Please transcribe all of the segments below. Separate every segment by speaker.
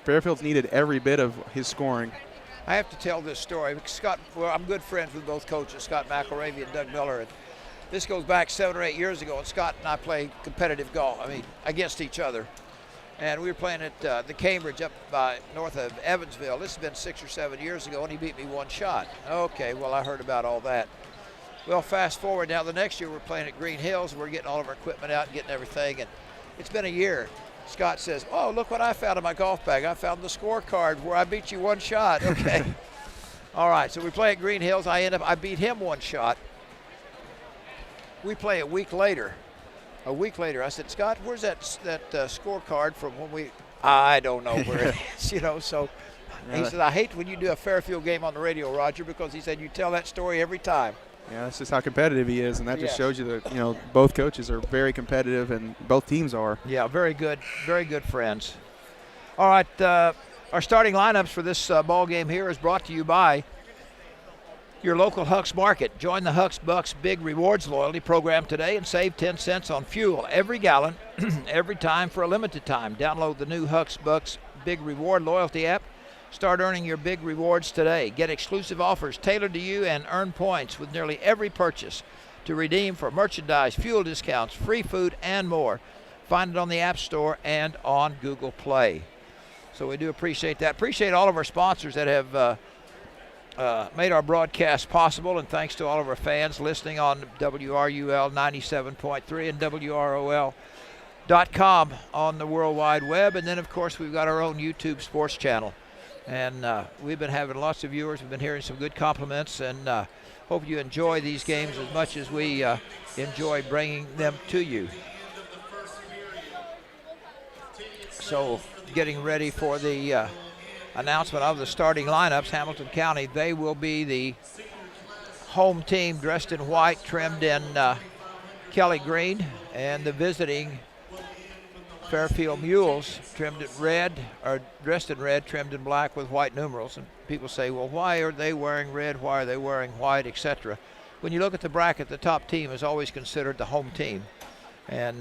Speaker 1: Fairfield's needed every bit of his scoring.
Speaker 2: I have to tell this story. Scott, well, I'm good friends with both coaches, Scott McElravy and Doug Miller. And this goes back 7 or 8 years ago, and Scott and I played competitive golf, against each other. And we were playing at the Cambridge up by north of Evansville. This has been 6 or 7 years ago, and he beat me 1 shot. Okay, well, I heard about all that. Well, fast forward now, the next year we're playing at Green Hills. We're getting all of our equipment out and getting everything, and it's been a year. Scott says, oh, look what I found in my golf bag. I found the scorecard where I beat you 1 shot. Okay. All right, so we play at Green Hills. I beat him 1 shot. We play a week later. I said, Scott, where's that scorecard from when I don't know where it is, so he said, I hate when you do a Fairfield game on the radio, Roger, because he said, you tell that story every time.
Speaker 1: Yeah, that's just how competitive he is, and that just shows you that, both coaches are very competitive, and both teams are.
Speaker 2: Yeah, very good friends. All right, our starting lineups for this ball game here is brought to you by your local Huck's Market. Join the Huck's Bucks Big Rewards loyalty program today and save 10 cents on fuel every gallon, every time for a limited time. Download the new Huck's Bucks Big Reward loyalty app. Start earning your big rewards today. Get exclusive offers tailored to you and earn points with nearly every purchase to redeem for merchandise, fuel discounts, free food, and more. Find it on the App Store and on Google Play. So we do appreciate that. Appreciate all of our sponsors that have made our broadcast possible, and thanks to all of our fans listening on WRUL 97.3 and WROL.com on the World Wide Web. And then, of course, we've got our own YouTube sports channel. And we've been having lots of viewers. We've been hearing some good compliments, and hope you enjoy these games as much as we enjoy bringing them to you. So getting ready for the announcement of the starting lineups. Hamilton County, they will be the home team dressed in white, trimmed in Kelly green, and the visiting Fairfield Mules trimmed in red, or dressed in red, trimmed in black with white numerals. And people say, well, why are they wearing red? Why are they wearing white, etc.? When you look at the bracket, the top team is always considered the home team. And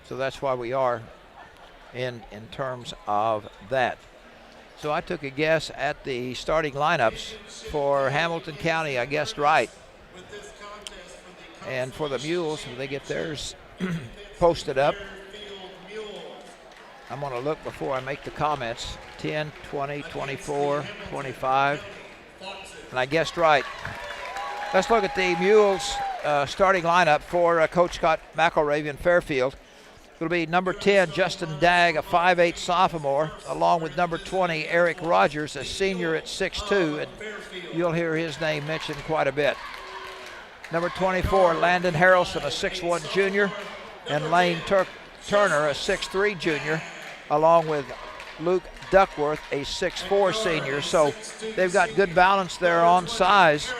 Speaker 2: so that's why we are in terms of that. So I took a guess at the starting lineups for Hamilton County. I guessed right. And for the Mules, when they get theirs posted up, I'm going to look before I make the comments. 10, 20, 24, 25. And I guessed right. Let's look at the Mules starting lineup for Coach Scott McElravy in Fairfield. It'll be number 10, Justin Dagg, a 5'8 sophomore, along with number 20, Eric Rogers, a senior at 6'2", and you'll hear his name mentioned quite a bit. Number 24, Landon Harrelson, a 6'1 junior, and Lane Turner, a 6'3 junior, along with Luke Duckworth, a 6'4 senior. So they've got good balance there on size.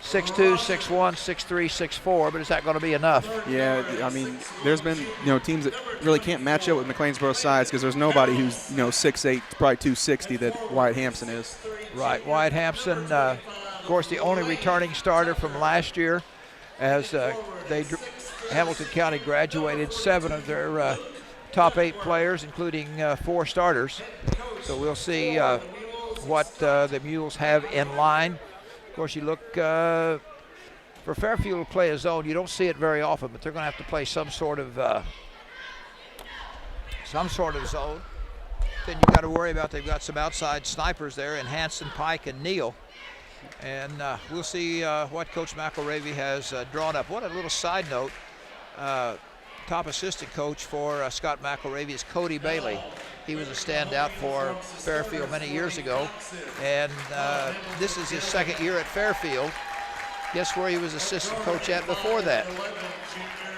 Speaker 2: 6'2", 6'1", 6'3", 6'4", but is that going to be enough?
Speaker 1: Yeah, I mean, there's been teams that really can't match up with McLeansboro size because there's nobody who's 6'8", probably 260 that Wyatt Hampson is.
Speaker 2: Right, Wyatt Hampson, of course, the only returning starter from last year, as Hamilton County graduated 7 of their top 8 players, including 4 starters. So we'll see what the Mules have in line. Of course, you look for Fairfield to play a zone. You don't see it very often, but they're going to have to play some sort of zone. Then you've got to worry about they've got some outside snipers there in Hanson, Pike, and Neal. And we'll see what Coach McElravy has drawn up. What a little side note. Top assistant coach for Scott McElravy is Cody Bailey. He was a standout for Fairfield many years ago, and this is his 2nd year at Fairfield. Guess where he was assistant coach at before that?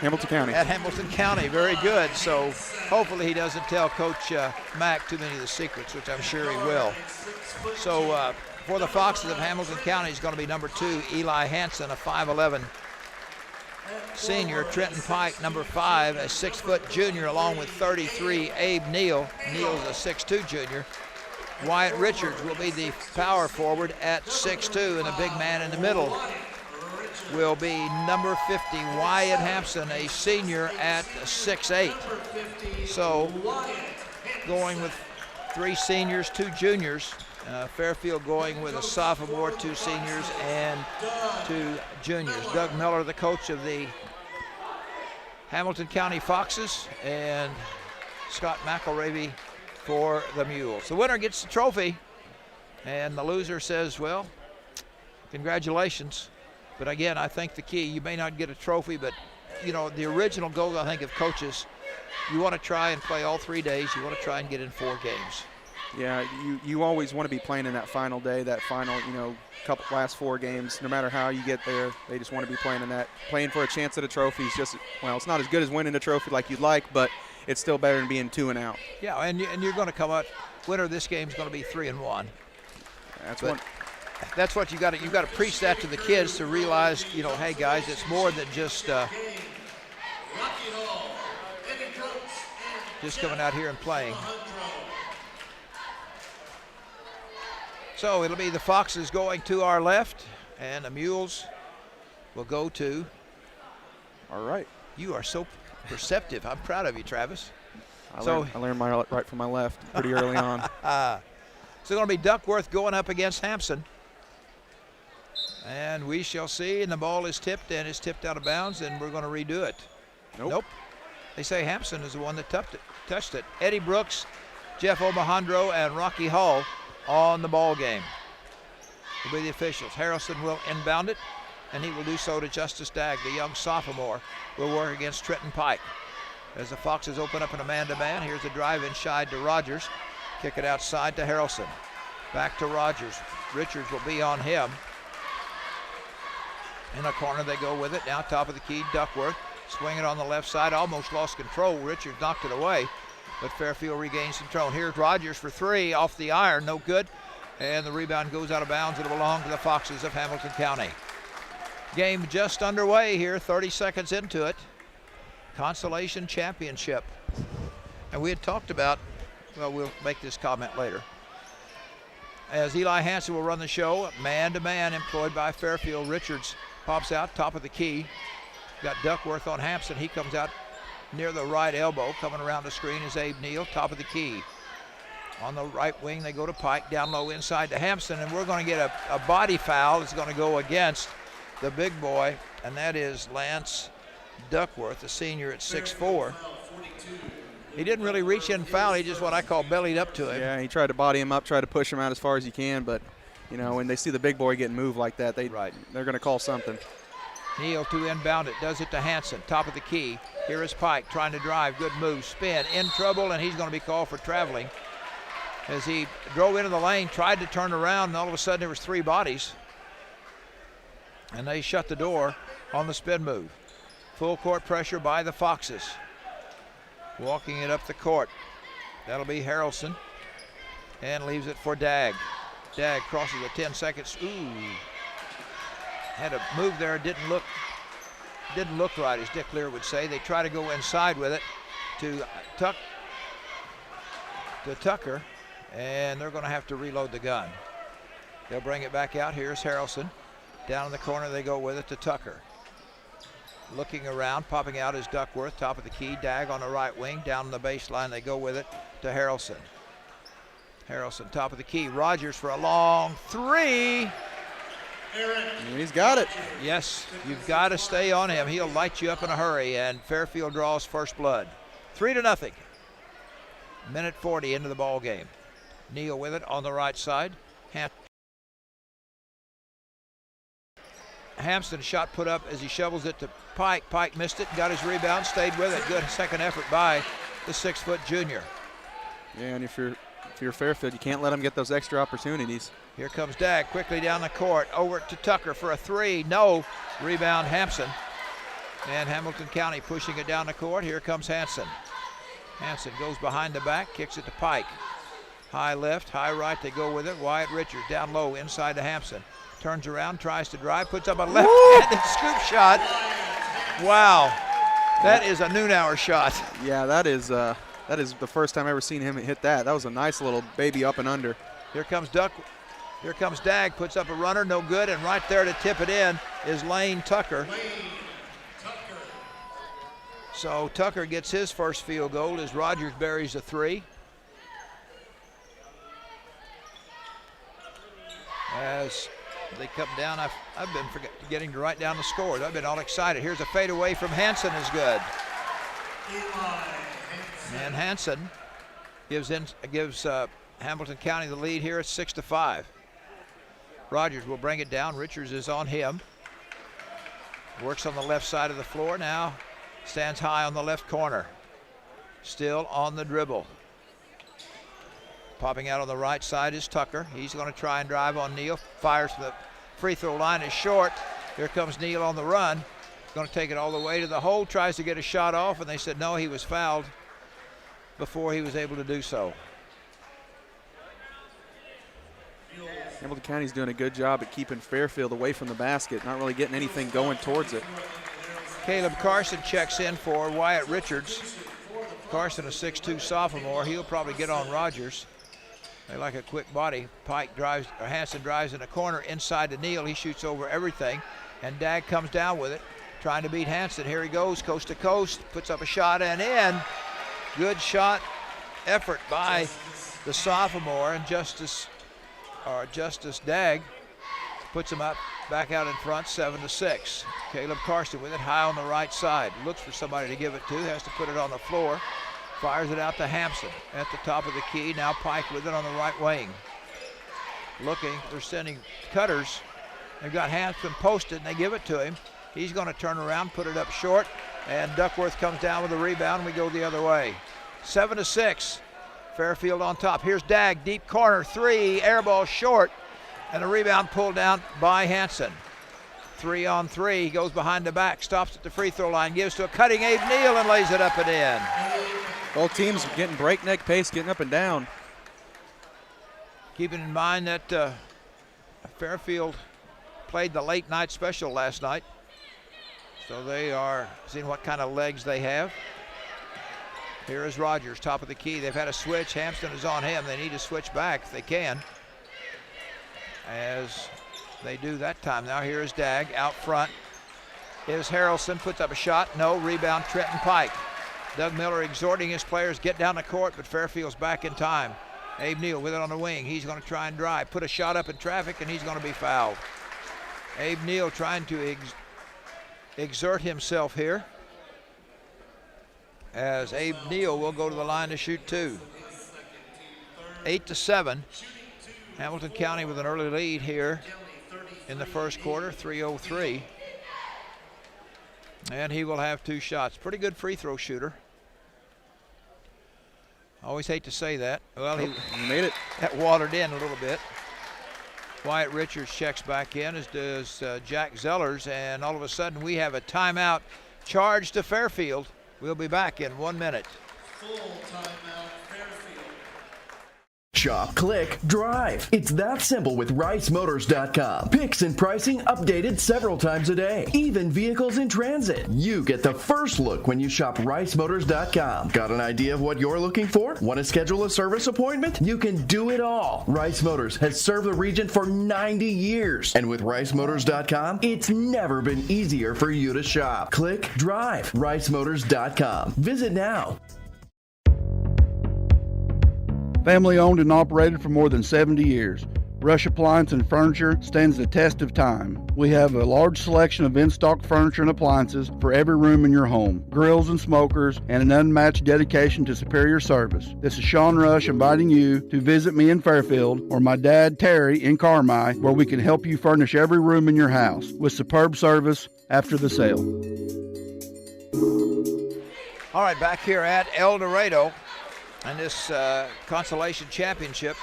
Speaker 1: Hamilton County.
Speaker 2: At Hamilton County, very good. So hopefully he doesn't tell Coach Mack too many of the secrets, which I'm sure he will. So for the Foxes of Hamilton County is going to be number 2, Eli Hansen, a 5'11 senior. Trenton Pike, number 5, a 6' junior, along with 33, Abe Neal. Neal's a 6'2 junior. Wyatt Richards will be the power forward at 6'2", and the big man in the middle will be number 50, Wyatt Hampson, a senior at 6'8". So going with 3 seniors, 2 juniors. Fairfield going with a sophomore, 2 seniors, and 2 juniors. Doug Miller, the coach of the Hamilton County Foxes, and Scott McElravy for the Mules. The winner gets the trophy, and the loser says, well, congratulations. But again, I think the key, you may not get a trophy, but you know, the original goal, I think, of coaches, you want to try and play all 3 days. You want to try and get in 4 games.
Speaker 1: Yeah, you always want to be playing in that final day, that final, last 4 games. No matter how you get there, they just want to be playing in that. Playing for a chance at a trophy is just, well, it's not as good as winning a trophy like you'd like, but it's still better than being 2 and out.
Speaker 2: Yeah, and you're going to come out. Winner of this game is going to be 3-1. That's what you got to preach that to the kids to realize, hey guys, it's more than just coming out here and playing. So it'll be the Foxes going to our left, and the Mules will go to.
Speaker 1: All right.
Speaker 2: You are so perceptive. I'm proud of you, Travis.
Speaker 1: I learned my right from my left pretty early on.
Speaker 2: So it's going to be Duckworth going up against Hampson. And we shall see, and the ball is tipped, and it's tipped out of bounds, and we're going to redo it. Nope. They say Hampson is the one that touched it. Eddie Brooks, Jeff Omohandro, and Rocky Hall on the ball game will be the officials. Harrelson will inbound it, and he will do so to Justice Dagg. The young sophomore will work against Trenton Pike. As the Foxes open up in a man-to-man, here's a drive inside to Rogers. Kick it outside to Harrelson. Back to Rogers. Richards will be on him. In a corner they go with it. Now top of the key, Duckworth. Swing it on the left side, almost lost control. Richards knocked it away, but Fairfield regains control. Here's Rogers for 3 off the iron, no good. And the rebound goes out of bounds. It'll belong to the Foxes of Hamilton County. Game just underway here, 30 seconds into it. Consolation Championship. And we had talked about, well, we'll make this comment later. As Eli Hansen will run the show, man-to-man employed by Fairfield. Richards pops out, top of the key. Got Duckworth on Hampson. He comes out near the right elbow. Coming around the screen is Abe Neal, top of the key. On the right wing, they go to Pike, down low inside to Hampson, and we're going to get a body foul. It's going to go against the big boy, and that is Lance Duckworth, the senior at 6'4". He didn't really reach in and foul. He just what I call bellied up to him.
Speaker 1: Yeah, he tried to body him up, try to push him out as far as he can, but, when they see the big boy getting moved like that, they're going to call something.
Speaker 2: Neal to inbound it, does it to Hansen, top of the key. Here is Pike trying to drive, good move, spin, in trouble, and he's going to be called for traveling. As he drove into the lane, tried to turn around, and all of a sudden there was 3 bodies. And they shut the door on the spin move. Full court pressure by the Foxes. Walking it up the court. That'll be Harrelson. And leaves it for Dagg. Dagg crosses the 10 seconds. Ooh. Had a move there, didn't look right, as Dick Lear would say. They try to go inside with it to Tucker, and they're going to have to reload the gun. They'll bring it back out. Here's Harrelson. Down in the corner they go with it to Tucker. Looking around, popping out is Duckworth, top of the key. Dagg on the right wing, down the baseline they go with it to Harrelson. Harrelson, top of the key. Rogers for a long 3.
Speaker 1: And he's got it.
Speaker 2: Yes, you've got to stay on him. He'll light you up in a hurry, and Fairfield draws first blood. 3-0. Minute 40 into the ball game. Neal with it on the right side. Hampson shot put up as he shovels it to Pike. Pike missed it, got his rebound, stayed with it. Good second effort by the 6-foot junior.
Speaker 1: Yeah, and if you're Fairfield, you can't let them get those extra opportunities.
Speaker 2: Here comes Dagg quickly down the court, over to Tucker for a 3. No. Rebound Hampson. And Hamilton County pushing it down the court. Here comes Hansen. Hansen goes behind the back, kicks it to Pike. High left, high right, they go with it. Wyatt Richards down low inside to Hampson. Turns around, tries to drive, puts up a left-handed scoop shot. Wow. That is a noon-hour shot.
Speaker 1: Yeah, that is the first time I've ever seen him hit that. That was a nice little baby up and under.
Speaker 2: Here comes Dagg, puts up a runner, no good, and right there to tip it in is Lane Tucker. So Tucker gets his first field goal as Rogers buries a 3. As they come down, I've been forgetting to write down the scores. I've been all excited. Here's a fadeaway from Hansen is good. And Hansen gives Hamilton County the lead here at 6-5. Rogers will bring it down. Richards is on him. Works on the left side of the floor now. Stands high on the left corner. Still on the dribble. Popping out on the right side is Tucker. He's going to try and drive on Neal. Fires from the free throw line is short. Here comes Neal on the run. Going to take it all the way to the hole. Tries to get a shot off, and they said no, he was fouled before he was able to do so.
Speaker 1: Hamilton County's doing a good job at keeping Fairfield away from the basket, not really getting anything going towards it.
Speaker 2: Caleb Carson checks in for Wyatt Richards. Carson, a 6'2 sophomore. He'll probably get on Rogers. They like a quick body. Hansen drives in the corner inside to Neal. He shoots over everything, and Dag comes down with it, trying to beat Hansen. Here he goes, coast to coast, puts up a shot and in. Good shot effort by the sophomore, and Justice Dag puts him up back out in front, 7-6. Caleb Carson with it high on the right side. Looks for somebody to give it to, has to put it on the floor. Fires it out to Hampson at the top of the key. Now Pike with it on the right wing. Looking, they're sending cutters. They've got Hampson posted and they give it to him. He's going to turn around, put it up short, and Duckworth comes down with a rebound and we go the other way. 7-6. Fairfield on top. Here's Dag, deep corner, three, air ball short, and a rebound pulled down by Hansen. 3-on-3, he goes behind the back, stops at the free throw line, gives to a cutting Abe Neal and lays it up and in.
Speaker 1: Both teams getting breakneck pace, getting up and down.
Speaker 2: Keeping in mind that Fairfield played the late night special last night, so they are seeing what kind of legs they have. Here is Rogers, top of the key. They've had a switch. Hampton is on him. They need to switch back if they can. As they do that time. Now here is Dag out front. Is Harrelson, puts up a shot. No, rebound Trenton Pike. Doug Miller exhorting his players, get down the court, but Fairfield's back in time. Abe Neal with it on the wing. He's going to try and drive. Put a shot up in traffic, and he's going to be fouled. Abe Neal trying to exert himself here, as Abe Neal will go to the line to shoot two. 8-7. Hamilton County with an early lead here in the first quarter, 3:03. And he will have two shots. Pretty good free throw shooter. Always hate to say that. Well, he
Speaker 1: made it.
Speaker 2: That watered in a little bit. Wyatt Richards checks back in, as does Jack Zellers, and all of a sudden we have a timeout charged to Fairfield. We'll be back in 1 minute.
Speaker 3: Full timeout, Fairfield.
Speaker 4: Shop, click, drive. It's that simple with RiceMotors.com. Picks and pricing updated several times a day. Even vehicles in transit. You get the first look when you shop RiceMotors.com. Got an idea of what you're looking for? Want to schedule a service appointment? You can do it all. Rice Motors has served the region for 90 years. And with RiceMotors.com, it's never been easier for you to shop. Click, drive. RiceMotors.com. Visit now.
Speaker 5: Family owned and operated for more than 70 years. Rush Appliance and Furniture stands the test of time. We have a large selection of in-stock furniture and appliances for every room in your home, grills and smokers, and an unmatched dedication to superior service. This is Sean Rush inviting you to visit me in Fairfield or my dad Terry in Carmi, where we can help you furnish every room in your house with superb service after the sale.
Speaker 2: All right, back here at Eldorado and this consolation championship.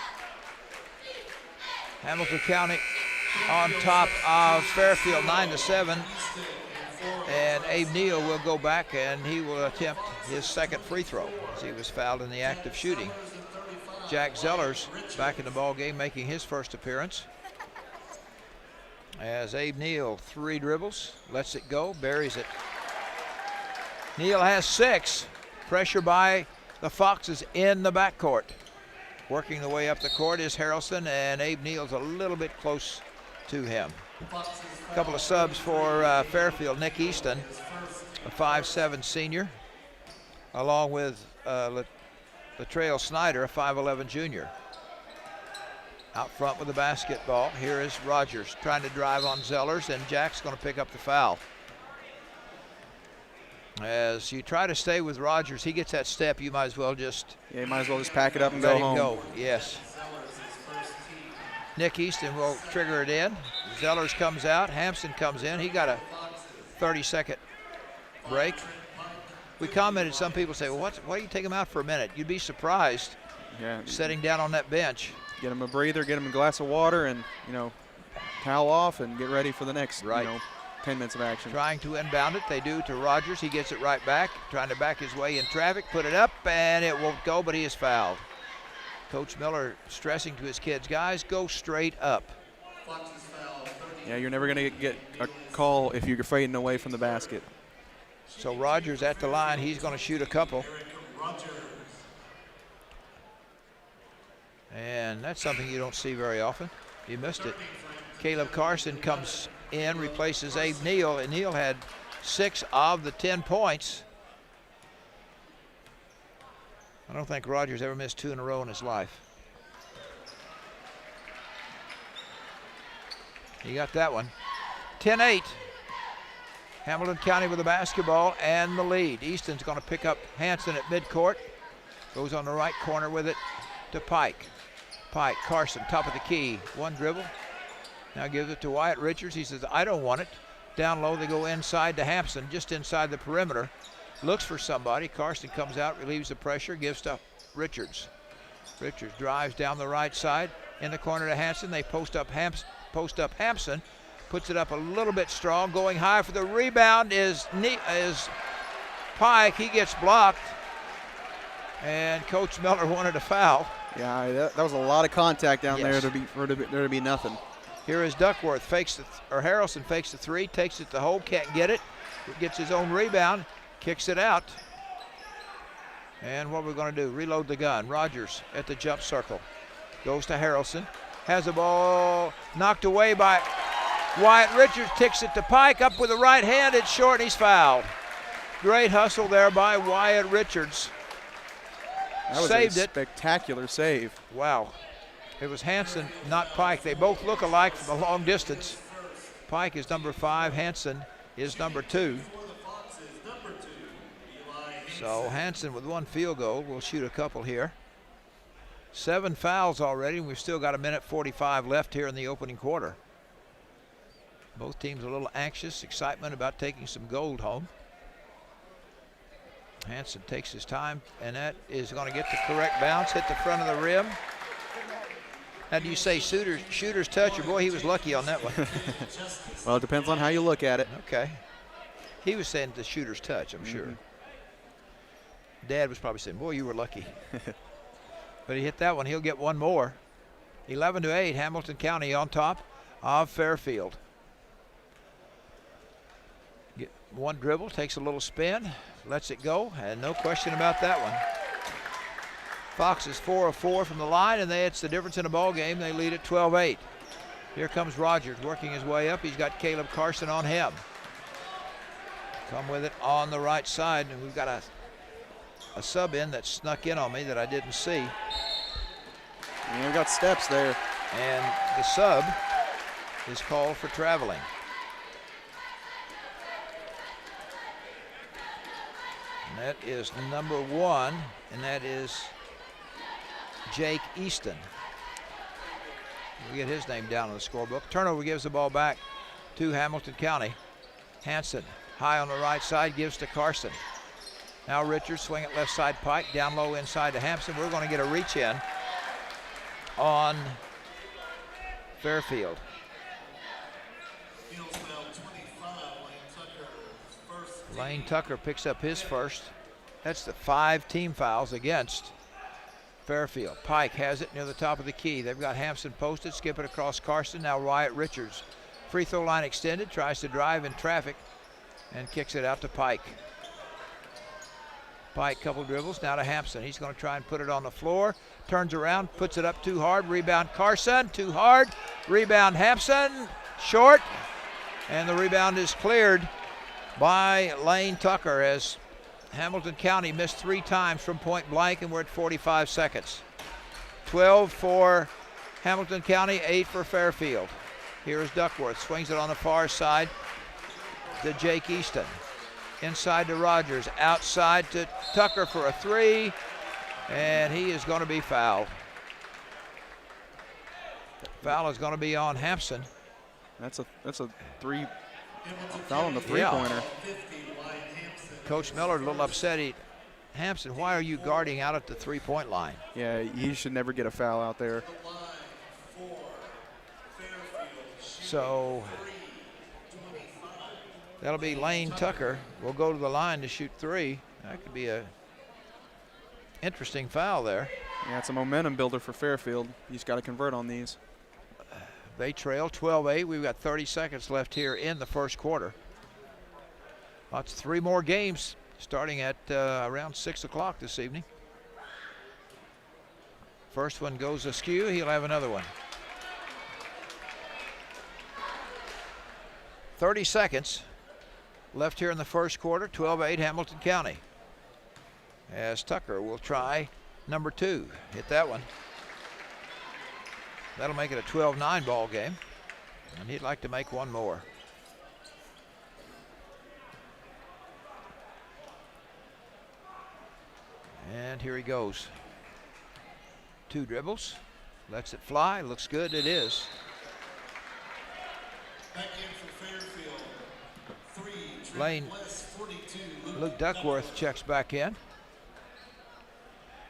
Speaker 2: Hamilton County on top of Fairfield 9-7, and Abe Neal will go back and he will attempt his second free throw as he was fouled in the act of shooting. Jack Zellers back in the ball game, making his first appearance, as Abe Neal, 3 dribbles, lets it go, buries it. Neal has 6. Pressure by the Foxes in the backcourt. Working the way up the court is Harrelson, and Abe Neal's a little bit close to him. A couple of subs for Fairfield. Nick Easton, a 5'7" senior, along with Latrell Snyder, a 5'11" junior. Out front with the basketball. Here is Rogers trying to drive on Zellers, and Jack's going to pick up the foul. As you try to stay with Rogers, he gets that step, you might as well just...
Speaker 1: Yeah, you might as well just pack it up and
Speaker 2: let
Speaker 1: go
Speaker 2: him
Speaker 1: home.
Speaker 2: go, yes. Nick Easton will trigger it in. Zellers comes out, Hampson comes in. He got a 30-second break. We commented, some people say, well, why do you take him out for a minute? You'd be surprised sitting down on that bench.
Speaker 1: Get him a breather, get him a glass of water, and, towel off and get ready for the next, 10 minutes of action.
Speaker 2: Trying to inbound it, they do to Rogers. He gets it right back, trying to back his way in traffic, put it up, and it won't go, but he is fouled. Coach Miller stressing to his kids, guys, go straight up.
Speaker 1: Yeah, you're never going to get a call if you're fading away from the basket.
Speaker 2: So Rogers at the line, he's going to shoot a couple. And that's something you don't see very often. You missed it. Caleb Carson comes in, replaces Abe Neal, and Neal had 6 of the 10 points. I don't think Rogers ever missed 2 in a row in his life. He got that one. 10-8. Hamilton County with the basketball and the lead. Easton's going to pick up Hanson at midcourt. Goes on the right corner with it to Pike. Pike, Carson, top of the key. One dribble. Now gives it to Wyatt Richards. He says, I don't want it. Down low, they go inside to Hampson, just inside the perimeter. Looks for somebody. Carson comes out, relieves the pressure, gives to Richards. Richards drives down the right side. In the corner to Hanson. They post up Hampson. Puts it up a little bit strong. Going high for the rebound is Pike. He gets blocked. And Coach Miller wanted a foul.
Speaker 1: Yeah, that was a lot of contact down
Speaker 2: Yes.
Speaker 1: there for there to be nothing.
Speaker 2: Here is Duckworth. Harrelson fakes the 3, takes it to hole, can't get it. Gets his own rebound, kicks it out. And what we're going to do, reload the gun. Rogers at the jump circle. Goes to Harrelson. Has the ball knocked away by Wyatt Richards. Kicks it to Pike. Up with the right hand. It's short. He's fouled. Great hustle there by Wyatt Richards.
Speaker 1: That was
Speaker 2: Saved
Speaker 1: a
Speaker 2: it.
Speaker 1: spectacular save.
Speaker 2: Wow. It was Hanson, not Pike. They both look alike from a long distance. Pike is number 5. Hanson is number 2. So Hanson with 1 field goal will shoot a couple here. 7 fouls already, and we've still got 1:45 left here in the opening quarter. Both teams a little anxious, excitement about taking some gold home. Hanson takes his time, and that is going to get the correct bounce, hit the front of the rim. How do you say shooter's touch? Or boy, he was lucky on that one.
Speaker 1: Well, it depends on how you look at it.
Speaker 2: Okay. He was saying the shooter's touch, I'm sure. Dad was probably saying, boy, you were lucky. But he hit that one. He'll get one more. 11-8, Hamilton County on top of Fairfield. Get one dribble, takes a little spin, lets it go, and no question about that one. Fox is 4 of 4 from the line, and it's the difference in the ball game. They lead at 12-8. Here comes Rogers working his way up. He's got Caleb Carson on him. Come with it on the right side, and we've got a sub in that snuck in on me that I didn't see.
Speaker 1: And we got steps there.
Speaker 2: And the sub is called for traveling. And that is number 1, and that is Jake Easton. We get his name down on the scorebook. Turnover gives the ball back to Hamilton County. Hanson high on the right side, gives to Carson. Now Richards swing it left side, Pike down low inside to Hampson. We're going to get a reach in on Fairfield. Lane Tucker picks up his first. That's the 5 team fouls against Fairfield. Pike has it near the top of the key. They've got Hampson posted, skip it across Carson. Now Wyatt Richards. Free throw line extended, tries to drive in traffic and kicks it out to Pike. Pike, couple dribbles, now to Hampson. He's going to try and put it on the floor. Turns around, puts it up too hard. Rebound Carson, too hard. Rebound Hampson, short. And the rebound is cleared by Lane Tucker as Hamilton County missed 3 times from point blank, and we're at 45 seconds. 12 for Hamilton County, 8 for Fairfield. Here's Duckworth, swings it on the far side to Jake Easton. Inside to Rogers, outside to Tucker for a 3, and he is going to be fouled. Foul is going to be on Hampson.
Speaker 1: That's a three foul on the three-pointer.
Speaker 2: Coach Miller a little upset. Hampson, why are you guarding out at the three-point line?
Speaker 1: Yeah, he should never get a foul out there.
Speaker 2: So that'll be Lane Tucker. Will go to the line to shoot 3. That could be a interesting foul there.
Speaker 1: Yeah, it's a momentum builder for Fairfield. He's got to convert on these.
Speaker 2: They trail 12-8. We've got 30 seconds left here in the first quarter. That's 3 more games starting at around 6 o'clock this evening. First one goes askew. He'll have another one. 30 seconds left here in the first quarter. 12-8 Hamilton County. As Tucker will try number 2. Hit that one. That'll make it a 12-9 ball game. And he'd like to make one more. And here he goes. 2 dribbles. Lets it fly. Looks good. It is.
Speaker 3: Back in for Fairfield. 3,
Speaker 2: Lane.
Speaker 3: West 42.
Speaker 2: Luke Duckworth checks back in.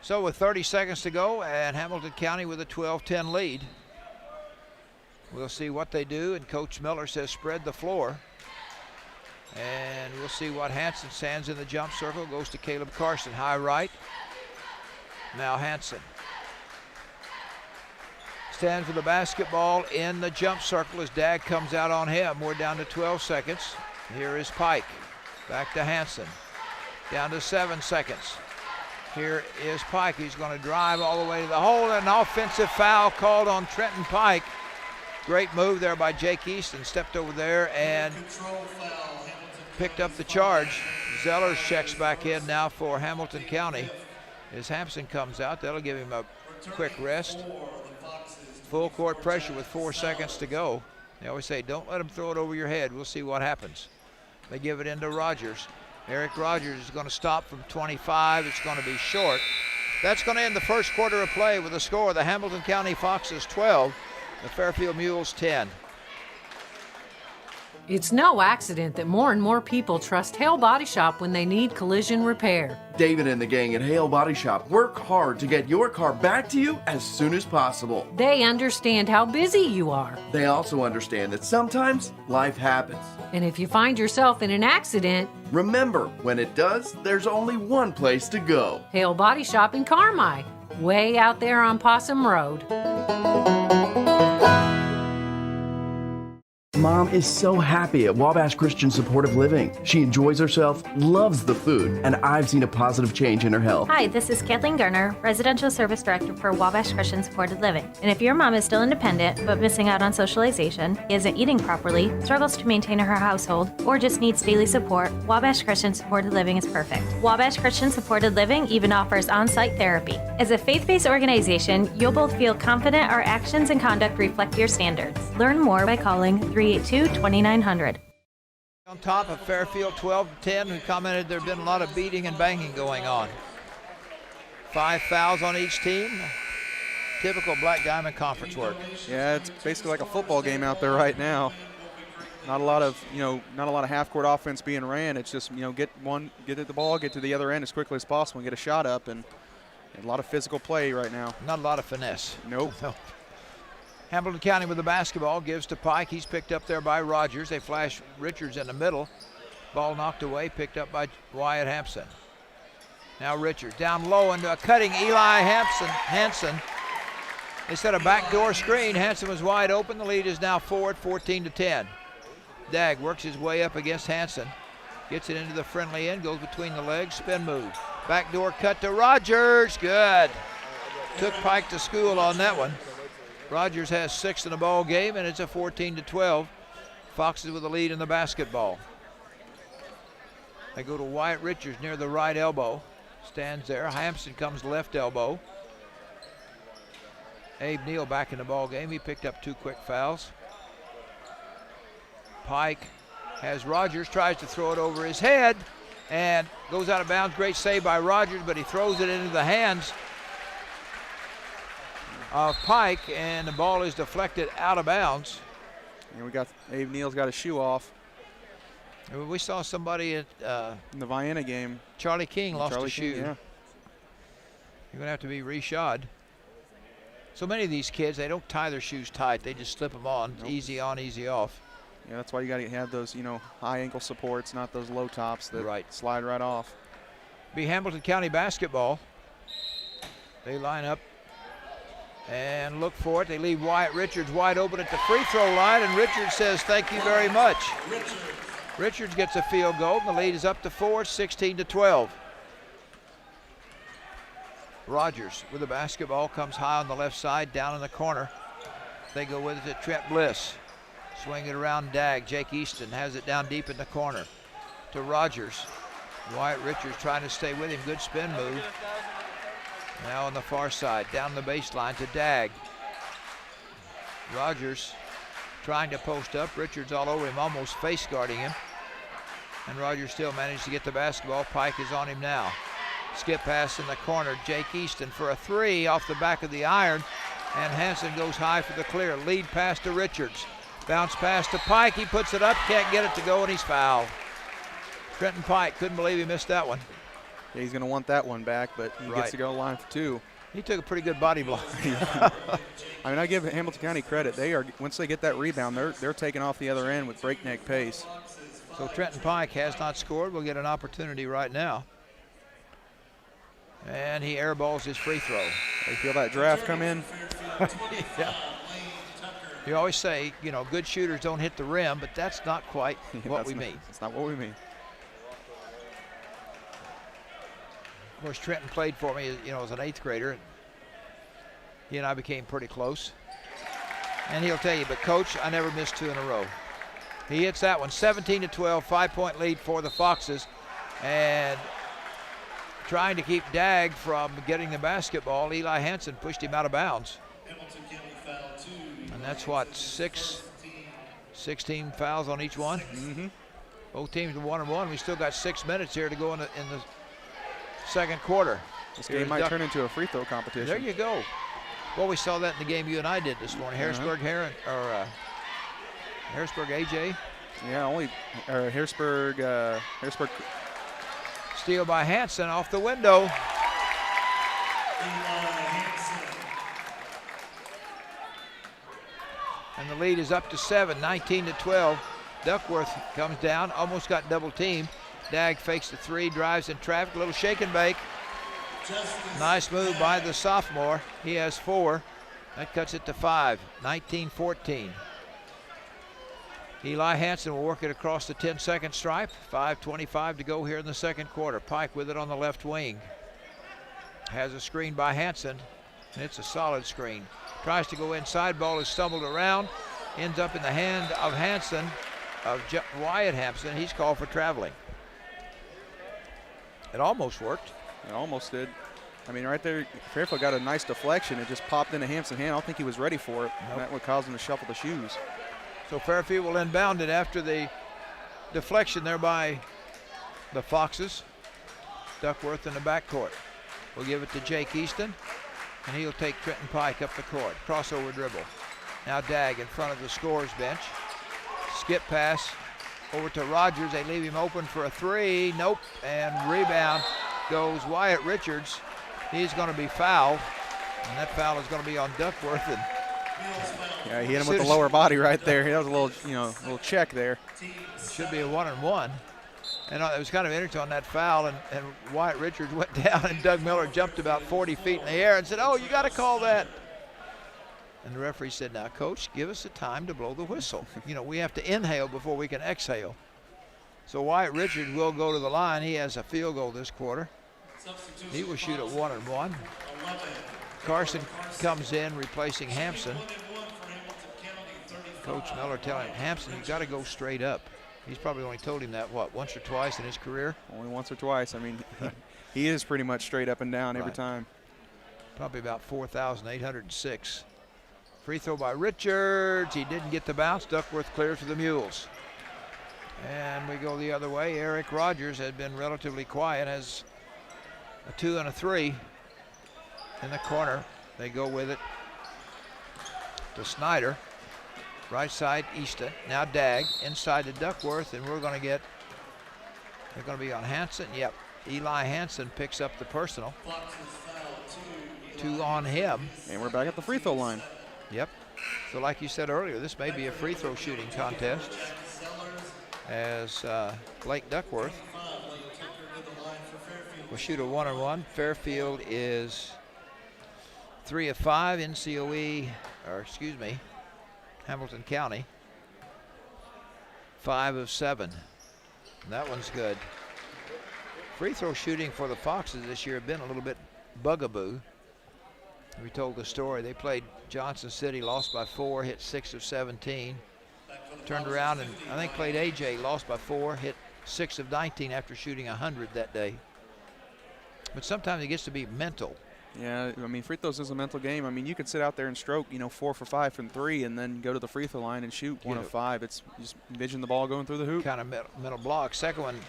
Speaker 2: So with 30 seconds to go and Hamilton County with a 12-10 lead. We'll see what they do, and Coach Miller says spread the floor. And we'll see what Hanson stands in the jump circle. Goes to Caleb Carson, high right. Now Hanson stands for the basketball in the jump circle as Dag comes out on him. We're down to 12 seconds. Here is Pike. Back to Hanson. Down to 7 seconds. Here is Pike. He's going to drive all the way to the hole. An offensive foul called on Trenton Pike. Great move there by Jake Easton. Stepped over there and picked up the charge. Zellers checks back in now for Hamilton County. As Hampson comes out, that'll give him a quick rest. Full court pressure with 4 seconds to go. They always say, don't let him throw it over your head. We'll see what happens. They give it into Rogers. Eric Rogers is going to stop from 25. It's going to be short. That's going to end the first quarter of play with a score of the Hamilton County Foxes 12, the Fairfield Mules 10.
Speaker 6: It's no accident that more and more people trust Hale Body Shop when they need collision repair.
Speaker 4: David and the gang at Hale Body Shop work hard to get your car back to you as soon as possible.
Speaker 6: They understand how busy you are.
Speaker 4: They also understand that sometimes life happens.
Speaker 6: And if you find yourself in an accident,
Speaker 4: remember, when it does, there's only one place to go.
Speaker 6: Hale Body Shop in Carmi, way out there on Possum Road.
Speaker 4: Mom is so happy at Wabash Christian Supportive Living. She enjoys herself, loves the food, and I've seen a positive change in her health.
Speaker 7: Hi, this is Kathleen Garner, Residential Service Director for Wabash Christian Supported Living. And if your mom is still independent but missing out on socialization, isn't eating properly, struggles to maintain her household, or just needs daily support, Wabash Christian Supported Living is perfect. Wabash Christian Supported Living even offers on-site therapy. As a faith-based organization, you'll both feel confident our actions and conduct reflect your standards. Learn more by calling 382-2900.
Speaker 2: On top of Fairfield 12-10, who commented there have been a lot of beating and banging going on. 5 fouls on each team. Typical Black Diamond Conference work.
Speaker 1: Yeah, it's basically like a football game out there right now. Not a lot of half-court offense being ran. It's just, get at the ball, get to the other end as quickly as possible, and get a shot up, and a lot of physical play right now.
Speaker 2: Not a lot of finesse.
Speaker 1: Nope.
Speaker 2: No. Hamilton County with the basketball, gives to Pike. He's picked up there by Rogers. They flash Richards in the middle. Ball knocked away, picked up by Wyatt Hampson. Now Richards down low into a cutting Eli Hanson. They set a backdoor screen. Hanson was wide open. The lead is now 14-10. Dag works his way up against Hanson. Gets it into the friendly end, goes between the legs, spin move. Backdoor cut to Rogers, good. Took Pike to school on that one. Rogers has 6 in the ball game, and it's a 14-12. Foxes with the lead in the basketball. They go to Wyatt Richards near the right elbow. Stands there. Hampson comes left elbow. Abe Neal back in the ball game. He picked up 2 quick fouls. Pike has Rogers, tries to throw it over his head and goes out of bounds. Great save by Rogers, but he throws it into the hands of Pike, and the ball is deflected out of bounds.
Speaker 1: And we got Abe Neal's got a shoe off.
Speaker 2: We saw somebody at
Speaker 1: In the Vienna game.
Speaker 2: Charlie King lost
Speaker 1: Charlie
Speaker 2: a shoe.
Speaker 1: King, yeah.
Speaker 2: You're going to have to be reshod. So many of these kids, they don't tie their shoes tight. They just slip them on.
Speaker 1: Nope.
Speaker 2: Easy on, easy off.
Speaker 1: Yeah, that's why you got to have those, high ankle supports, not those low tops that slide right off.
Speaker 2: Be Hamilton County basketball. They line up and look for it. They leave Wyatt Richards wide open at the free throw line, and Richards says, thank you very much. Richards gets a field goal, and the lead is up to 4, 16-12. Rogers with the basketball, comes high on the left side, down in the corner. They go with it to Trent Bliss. Swing it around Dag. Jake Easton has it down deep in the corner to Rogers. Wyatt Richards trying to stay with him. Good spin move. Now on the far side, down the baseline to Dag. Rogers trying to post up. Richards all over him, almost face guarding him. And Rogers still managed to get the basketball. Pike is on him now. Skip pass in the corner. Jake Easton for a 3 off the back of the iron. And Hansen goes high for the clear. Lead pass to Richards. Bounce pass to Pike. He puts it up, can't get it to go, and he's fouled. Trenton Pike, couldn't believe he missed that one.
Speaker 1: Yeah, he's going to want that one back, but he gets to go line for 2.
Speaker 2: He took a pretty good body block.
Speaker 1: I mean, I give Hamilton County credit. They are, once they get that rebound, they're taking off the other end with breakneck pace.
Speaker 2: So Trenton Pike has not scored. We'll get an opportunity right now. And he airballs his free throw.
Speaker 1: You feel that draft come in?
Speaker 2: Yeah. You always say, good shooters don't hit the rim, but that's not quite what we mean.
Speaker 1: That's not what we mean.
Speaker 2: Of course, Trenton played for me, as an 8th grader. He and I became pretty close. And he'll tell you, but Coach, I never missed 2 in a row. He hits that one, 17-12, 5-point lead for the Foxes. And trying to keep Dag from getting the basketball, Eli Hansen pushed him out of bounds. And that's what, 16 fouls on each one?
Speaker 1: Mm-hmm.
Speaker 2: Both teams are 1-1. We still got 6 minutes here to go in the second quarter.
Speaker 1: This game might turn into a free throw competition.
Speaker 2: There you go. Well, we saw that in the game you and I did this morning. Harrisburg AJ.
Speaker 1: Yeah, only Harrisburg.
Speaker 2: Steal by Hansen off the window. And the lead is up to 7, 19-12. Duckworth comes down, almost got double teamed. Dag fakes the 3, drives in traffic, a little shake and bake. Nice move by the sophomore. He has 4. That cuts it to 5, 19-14. Eli Hansen will work it across the 10-second stripe. 5:25 to go here in the second quarter. Pike with it on the left wing. Has a screen by Hansen, and it's a solid screen. Tries to go inside, ball is stumbled around, ends up in the hand of Hansen, Wyatt Hansen. He's called for traveling. It almost worked.
Speaker 1: It almost did. I mean, right there, Fairfield got a nice deflection. It just popped into Hansen's hand. I don't think he was ready for it.
Speaker 2: Nope.
Speaker 1: And that would cause him to shuffle the shoes.
Speaker 2: So Fairfield will inbound it after the deflection there by the Foxes. Duckworth in the backcourt. We'll give it to Jake Easton, and he'll take Trenton Pike up the court. Crossover dribble. Now Dag in front of the scorer's bench. Skip pass over to Rogers. They leave him open for a 3. Nope. And rebound goes Wyatt Richards. He's going to be fouled, and that foul is going to be on Duckworth. And
Speaker 1: yeah, he hit him with the lower body right there. That was a little check there.
Speaker 2: Should be a 1-and-1. And it was kind of interesting on that foul, and Wyatt Richards went down, and Doug Miller jumped about 40 feet in the air and said, "Oh, you got to call that." And the referee said, "Now, Coach, give us the time to blow the whistle. We have to inhale before we can exhale." So Wyatt Richards will go to the line. He has a field goal this quarter. He will shoot at 1-and-1. Carson comes in replacing Hampson. Coach Miller telling him, "Hampson, you got to go straight up." He's probably only told him that, once or twice in his career?
Speaker 1: Only once or twice. I mean, he is pretty much straight up and down every time.
Speaker 2: Probably about 4,806. Free throw by Richards. He didn't get the bounce. Duckworth clears for the Mules. And we go the other way. Eric Rogers has been relatively quiet, has a 2 and a 3 in the corner. They go with it to Snyder. Right side, Easton. Now Dagg inside to Duckworth, and they're going to be on Hanson. Yep. Eli Hanson picks up the personal. 2 on him.
Speaker 1: And we're back at the free throw line.
Speaker 2: Yep. So like you said earlier, this may be a free throw shooting contest as Blake Duckworth will shoot a 1-on-1. Fairfield is 3 of 5. Hamilton County 5 of 7. That one's good. Free throw shooting for the Foxes this year have been a little bit bugaboo. We told the story. They played Johnson City, lost by 4, hit 6 of 17. Turned around and I think played AJ, lost by 4, hit 6 of 19 after shooting 100 that day. But sometimes it gets to be mental.
Speaker 1: Yeah, I mean, free throws is a mental game. I mean, you could sit out there and stroke, 4 for 5 from 3 and then go to the free throw line and shoot 1 of 5. It's you just envision the ball going through the hoop.
Speaker 2: Kind of mental block. Second one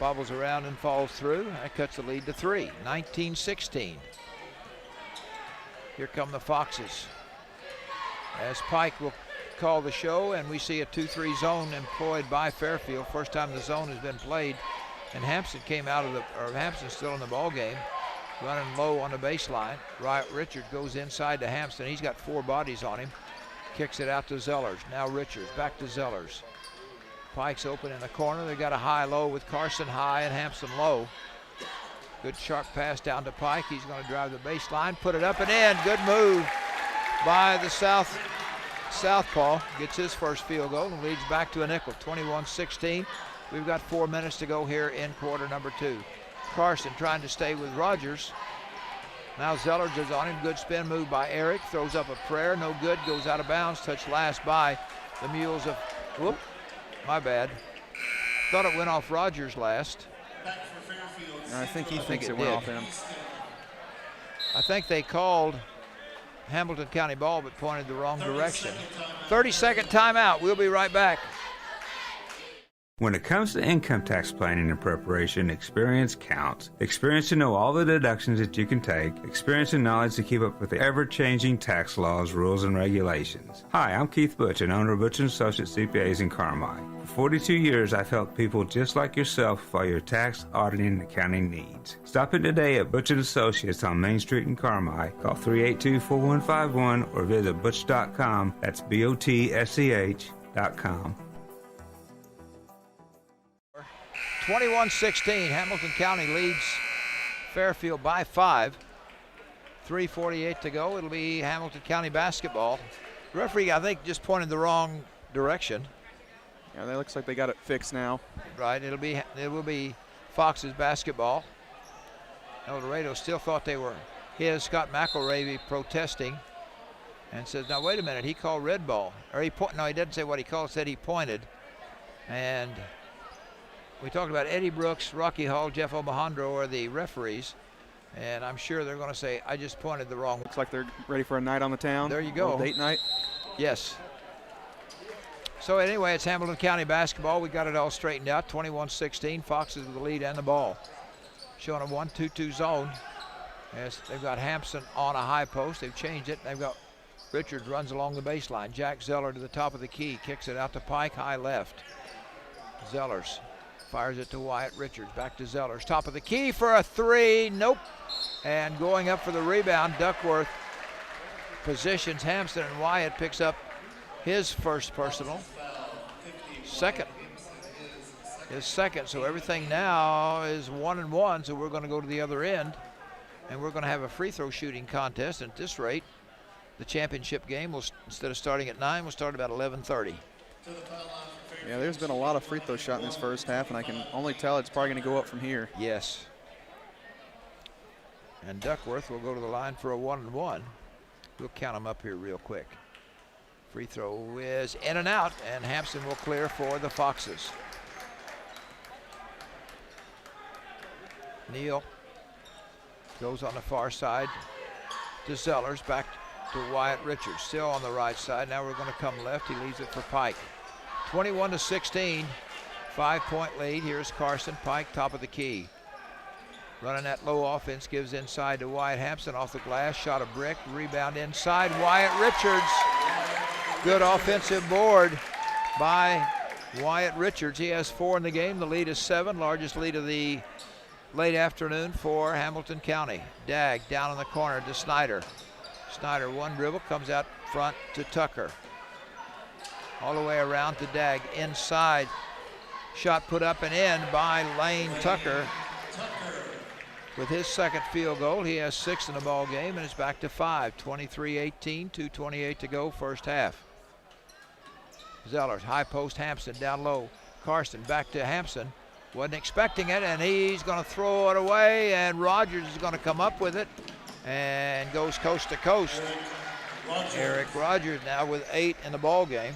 Speaker 2: bobbles around and falls through. That cuts the lead to 3, 19-16. Here come the Foxes. As Pike will call the show, and we see a 2-3 zone employed by Fairfield. First time the zone has been played, and Hampson Hampson's still in the ball game, running low on the baseline. Richard goes inside to Hampson. He's got 4 bodies on him. Kicks it out to Zellers. Now Richards back to Zellers. Pike's open in the corner. They got a high-low with Carson high and Hampson low. Good sharp pass down to Pike. He's going to drive the baseline, put it up and in. Good move by the Southpaw. Gets his first field goal and leads back to a nickel, 21-16. We've got 4 minutes to go here in quarter number 2. Carson trying to stay with Rogers. Now Zellers is on him. Good spin move by Eric. Throws up a prayer. No good. Goes out of bounds. Touched last by the Mules of... Whoop. My bad. Thought it went off Rogers last.
Speaker 1: I think he thinks it went off him.
Speaker 2: I think they called Hamilton County ball but pointed the wrong direction. 30-second timeout. We'll be right back.
Speaker 8: When it comes to income tax planning and preparation, experience counts. Experience to know all the deductions that you can take. Experience and knowledge to keep up with the ever-changing tax laws, rules, and regulations. Hi, I'm Keith Butch, and owner of Butch & Associates CPAs in Carmi. For 42 years, I've helped people just like yourself with all your tax, auditing, and accounting needs. Stop in today at Butch & Associates on Main Street in Carmi. Call 382-4151 or visit butch.com. That's BOTSCH.com.
Speaker 2: 21-16, Hamilton County leads Fairfield by 5. 3:48 to go. It'll be Hamilton County basketball. The referee, I think, just pointed the wrong direction.
Speaker 1: Yeah, it looks like they got it fixed now.
Speaker 2: Right, it will be Fox's basketball. Eldorado still thought they were his. Scott McElravy protesting and says, now wait a minute, he called red ball. Or he didn't say what he called, said he pointed. And we talked about Eddie Brooks, Rocky Hall, Jeff Omohandro are the referees, and I'm sure they're going to say, I just pointed the wrong.
Speaker 1: Looks like they're ready for a night on the town.
Speaker 2: There you go.
Speaker 1: Date night.
Speaker 2: Yes. So anyway, it's Hamilton County basketball. We got it all straightened out. 21-16, Foxes with the lead and the ball. Showing a 1-2-2 zone. Yes, they've got Hampson on a high post. They've changed it. They've got Richards runs along the baseline. Jack Zeller to the top of the key. Kicks it out to Pike, high left. Zellers fires it to Wyatt Richards. Back to Zellers. Top of the key for a 3. Nope. And going up for the rebound, Duckworth positions Hampson, and Wyatt picks up his first personal. His second. So everything now is 1-1. So we're going to go to the other end, and we're going to have a free throw shooting contest. And at this rate, the championship game will, instead of starting at 9, will start about 11:30.
Speaker 1: Yeah, there's been a lot of free throw shot in this first half, and I can only tell it's probably going to go up from here.
Speaker 2: Yes. And Duckworth will go to the line for a 1-1. We'll count them up here real quick. Free throw is in and out, and Hampson will clear for the Foxes. Neal goes on the far side to Zellers. Back to Wyatt Richards, still on the right side. Now we're going to come left. He leaves it for Pike. 21-16, 5-point lead. Here's Carson Pike, top of the key. Running that low offense, gives inside to Wyatt Hampson off the glass, shot a brick, rebound inside, Wyatt Richards. Good offensive board by Wyatt Richards. He has 4 in the game. The lead is 7, largest lead of the late afternoon for Hamilton County. Dagg down in the corner to Snyder. Snyder, one dribble, comes out front to Tucker. All the way around to Dagg, inside. Shot put up and in by Lane Tucker. With his second field goal, he has 6 in the ball game, and it's back to 5. 23-18, 2:28 to go, first half. Zellers, high post, Hampson down low. Carson back to Hampson. Wasn't expecting it, and he's going to throw it away, and Rogers is going to come up with it and goes coast to coast. Eric Rogers now with 8 in the ball game.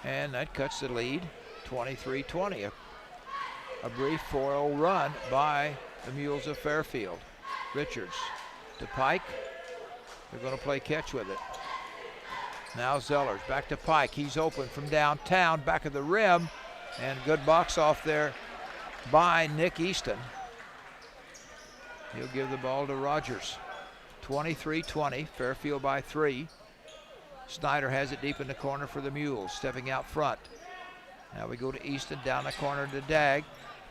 Speaker 2: And that cuts the lead, 23-20. A brief 4-0 run by the Mules of Fairfield. Richards to Pike. They're going to play catch with it. Now Zellers back to Pike. He's open from downtown, back of the rim, and good box off there by Nick Easton. He'll give the ball to Rogers. 23-20, Fairfield by 3. Snyder has it deep in the corner for the Mules, stepping out front. Now we go to Easton, down the corner to Dagg.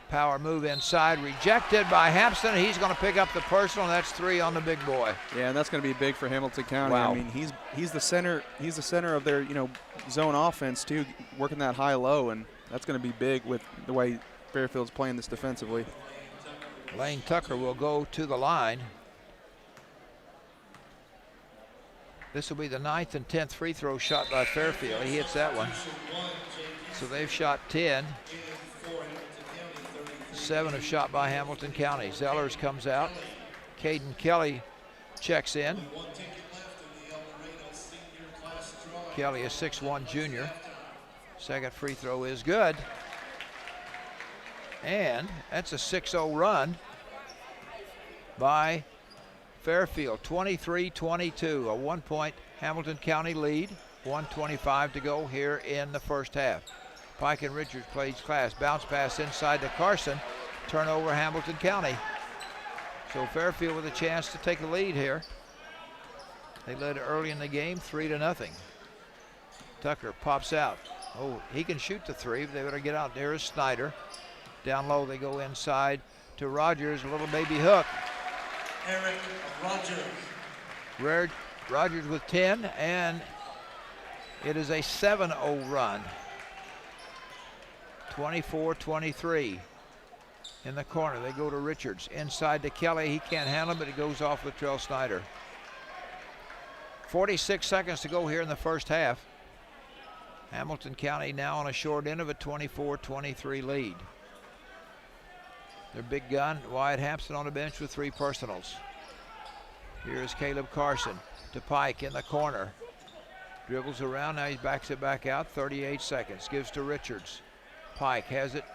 Speaker 2: Power move inside, rejected by Hampson. He's going to pick up the personal, and that's 3 on the big boy.
Speaker 1: Yeah, and that's going to be big for Hamilton County.
Speaker 2: Wow.
Speaker 1: I mean, he's the center. He's the center of their zone offense too, working that high low, and that's going to be big with the way Fairfield's playing this defensively.
Speaker 2: Lane Tucker will go to the line. This will be the 9th and 10th free throw shot by Fairfield. He hits that one. So they've shot 10. 7 have shot by Hamilton County. Zellers comes out. Caden Kelly checks in. Kelly, a 6'1" junior. Second free throw is good. And that's a 6-0 run by Fairfield. 23-22, a 1-point Hamilton County lead. 1:25 to go here in the first half. Pike and Richards plays class. Bounce pass inside to Carson. Turnover Hamilton County. So Fairfield with a chance to take a lead here. They led early in the game, 3-0. Tucker pops out. Oh, he can shoot the 3, but they better get out. There is Snyder. Down low, they go inside to Rogers, a little baby hook.
Speaker 3: Eric Rogers.
Speaker 2: Rogers with 10, and it is a 7-0 run. 24-23. In the corner, they go to Richards. Inside to Kelly, he can't handle it, but it goes off with Latrell Snyder. 46 seconds to go here in the first half. Hamilton County now on a short end of a 24-23 lead. Their big gun, Wyatt Hampson on the bench with 3 personals. Here's Caleb Carson to Pike in the corner. Dribbles around, now he backs it back out, 38 seconds. Gives to Richards. Pike has it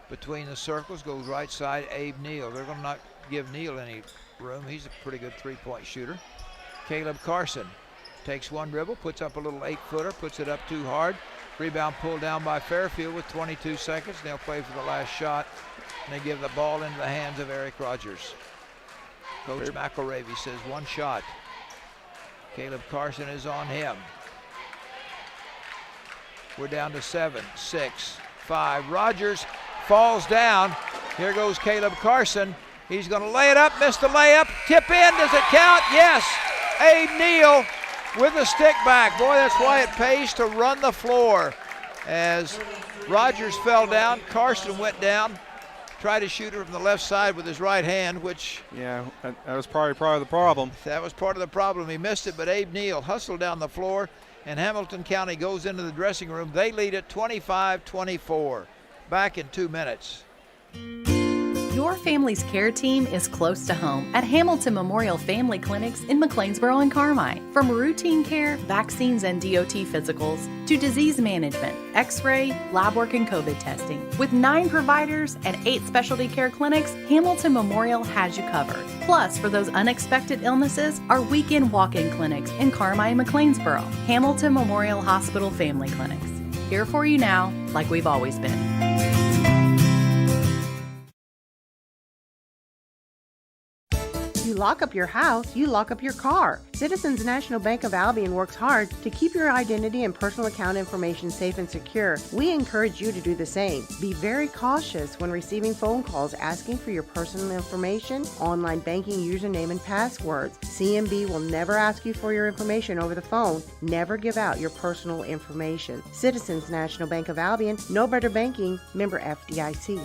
Speaker 2: between the circles, goes right side, Abe Neal. They're going to not give Neal any room. He's a pretty good 3-point shooter. Caleb Carson takes one dribble, puts up a little 8-footer, puts it up too hard. Rebound pulled down by Fairfield with 22 seconds. They'll play for the last shot, and they give the ball into the hands of Eric Rogers. Coach McElravy says 1 shot. Caleb Carson is on him. We're down to 7, 6, 5. Rogers falls down. Here goes Caleb Carson. He's going to lay it up, missed the layup. Tip in, does it count? Yes. Abe Neal with a stick back. Boy, that's why it pays to run the floor. As Rogers fell down, Carson went down, tried to shoot it from the left side with his right hand, which...
Speaker 1: Yeah, that was probably part of the problem.
Speaker 2: That was part of the problem. He missed it, but Abe Neal hustled down the floor, and Hamilton County goes into the dressing room. They lead it 25-24. Back in 2 minutes.
Speaker 9: Your family's care team is close to home at Hamilton Memorial Family Clinics in McLeansboro and Carmine. From routine care, vaccines and DOT physicals, to disease management, x-ray, lab work, and COVID testing. With 9 providers and 8 specialty care clinics, Hamilton Memorial has you covered. Plus, for those unexpected illnesses, our weekend walk-in clinics in Carmine and McLeansboro. Hamilton Memorial Hospital Family Clinics. Here for you now, like we've always been.
Speaker 10: You lock up your house, you lock up your car. Citizens National Bank of Albion works hard to keep your identity and personal account information safe and secure. We encourage you to do the same. Be very cautious when receiving phone calls asking for your personal information, online banking username and passwords. CNB will never ask you for your information over the phone. Never give out your personal information. Citizens National Bank of Albion, no better banking, member FDIC.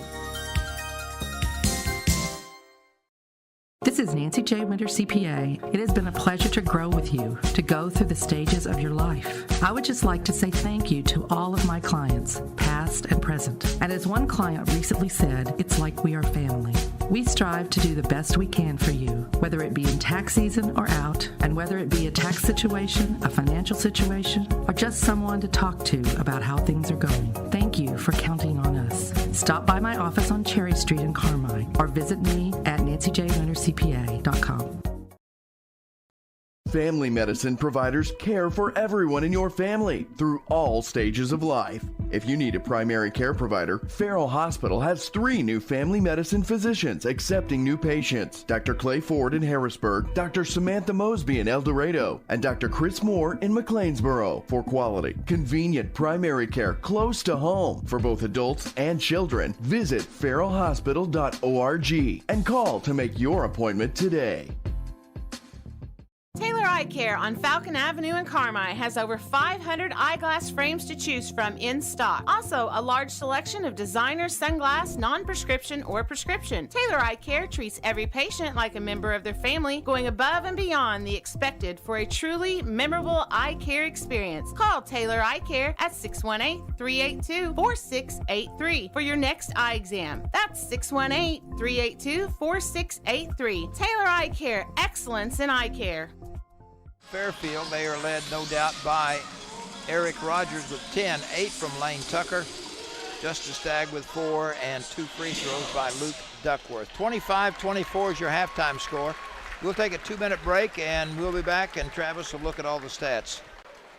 Speaker 11: This is Nancy J. Winter, CPA. It has been a pleasure to grow with you, to go through the stages of your life. I would just like to say thank you to all of my clients, past and present. And as one client recently said, it's like we are family. We strive to do the best we can for you, whether it be in tax season or out, and whether it be a tax situation, a financial situation, or just someone to talk to about how things are going. Thank you for counting on us. Stop by my office on Cherry Street in Carmine, or visit me at nancyjwintercpa.com.
Speaker 4: Family medicine providers care for everyone in your family through all stages of life. If you need a primary care provider, Fairfield Hospital has 3 new family medicine physicians accepting new patients. Dr. Clay Ford in Harrisburg, Dr. Samantha Mosby in Eldorado, and Dr. Chris Moore in McLeansboro for quality, convenient primary care close to home for both adults and children. Visit farrellhospital.org and call to make your appointment today.
Speaker 12: Taylor Eye Care on Falcon Avenue in Carmine has over 500 eyeglass frames to choose from in stock. Also, a large selection of designer sunglass, non-prescription or prescription. Taylor Eye Care treats every patient like a member of their family, going above and beyond the expected for a truly memorable eye care experience. Call Taylor Eye Care at 618-382-4683 for your next eye exam. That's 618-382-4683. Taylor Eye Care, excellence in eye care.
Speaker 2: Fairfield, they are led, no doubt, by Eric Rogers with 10, 8 from Lane Tucker, Justice Stagg with 4, and 2 free throws by Luke Duckworth. 25-24 is your halftime score. We'll take a 2-minute break, and we'll be back, and Travis will look at all the stats.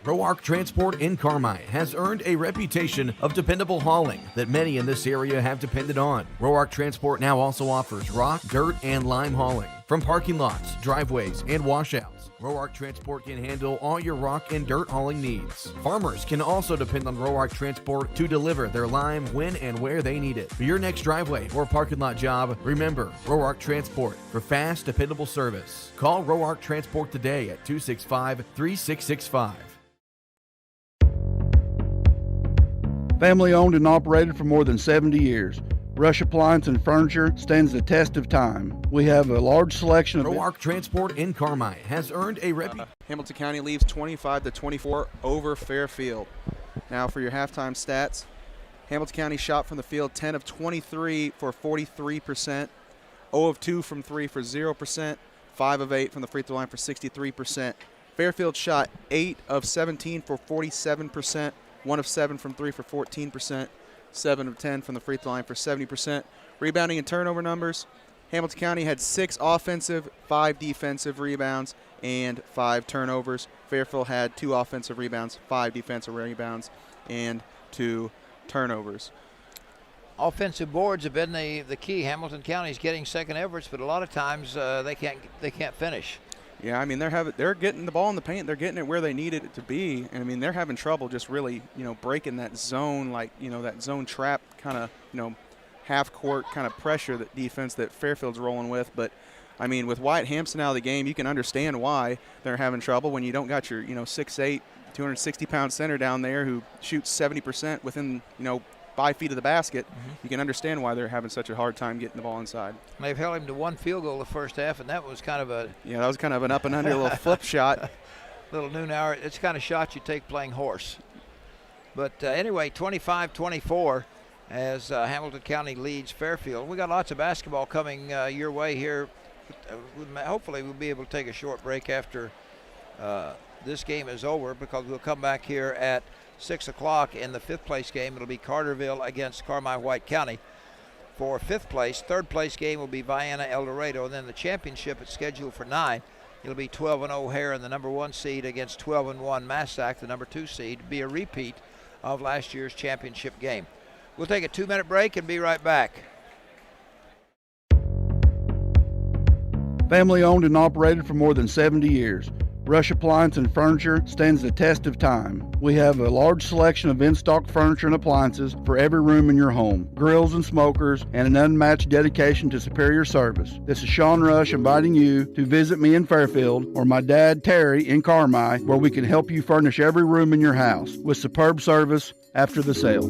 Speaker 13: Roark Transport in Carmine has earned a reputation of dependable hauling that many in this area have depended on. Roark Transport now also offers rock, dirt, and lime hauling from parking lots, driveways, and washouts. Roark Transport can handle all your rock and dirt hauling needs. Farmers can also depend on Roark Transport to deliver their lime when and where they need it. For your next driveway or parking lot job, remember Roark Transport for fast, dependable service. Call Roark Transport today at 265-3665.
Speaker 5: Family owned and operated for more than 70 years. Rush Appliance and Furniture stands the test of time. We have a large selection of...
Speaker 13: Roark Transport in Carmine has earned a
Speaker 1: Hamilton County leaves 25-24 over Fairfield. Now for your halftime stats. Hamilton County shot from the field 10 of 23 for 43%, 0 of 2 from 3 for 0%, 5 of 8 from the free throw line for 63%. Fairfield shot 8 of 17 for 47%, 1 of 7 from 3 for 14%, 7 of 10 from the free throw line for 70%. Rebounding and turnover numbers, Hamilton County had 6 offensive, 5 defensive rebounds, and 5 turnovers. Fairfield had 2 offensive rebounds, 5 defensive rebounds, and 2 turnovers.
Speaker 2: Offensive boards have been the key. Hamilton County's getting second efforts, but a lot of times they can't finish.
Speaker 1: Yeah, I mean they're getting the ball in the paint. They're getting it where they needed it to be, and I mean they're having trouble just really breaking that zone, that zone trap kind of half court kind of pressure, that defense that Fairfield's rolling with. But I mean with Wyatt Hampson out of the game, you can understand why they're having trouble when you don't got your 6'8", 260-pound center down there who shoots 70% within 5 feet of the basket. You can understand why they're having such a hard time getting the ball inside.
Speaker 2: They've held him to 1 field goal the first half, and that was kind of an
Speaker 1: up and under little flip shot.
Speaker 2: Little noon hour. It's the kind of shot you take playing horse. But anyway, 25-24, as Hamilton County leads Fairfield. We got lots of basketball coming your way here. Hopefully we'll be able to take a short break after this game is over, because we'll come back here at 6 o'clock in the 5th place game. It'll be Carterville against Carmi-White County for 5th place. 3rd place game will be Vienna Eldorado, and then the championship is scheduled for 9. It'll be 12-0 Heron, the number 1 seed, against 12-1 Massac, the number 2 seed. Be a repeat of last year's championship game. We'll take a 2-minute break and be right back.
Speaker 5: Family owned and operated for more than 70 years. Rush Appliance and Furniture stands the test of time. We have a large selection of in-stock furniture and appliances for every room in your home, grills and smokers, and an unmatched dedication to superior service. This is Sean Rush inviting you to visit me in Fairfield or my dad Terry in Carmi, where we can help you furnish every room in your house with superb service after the sale.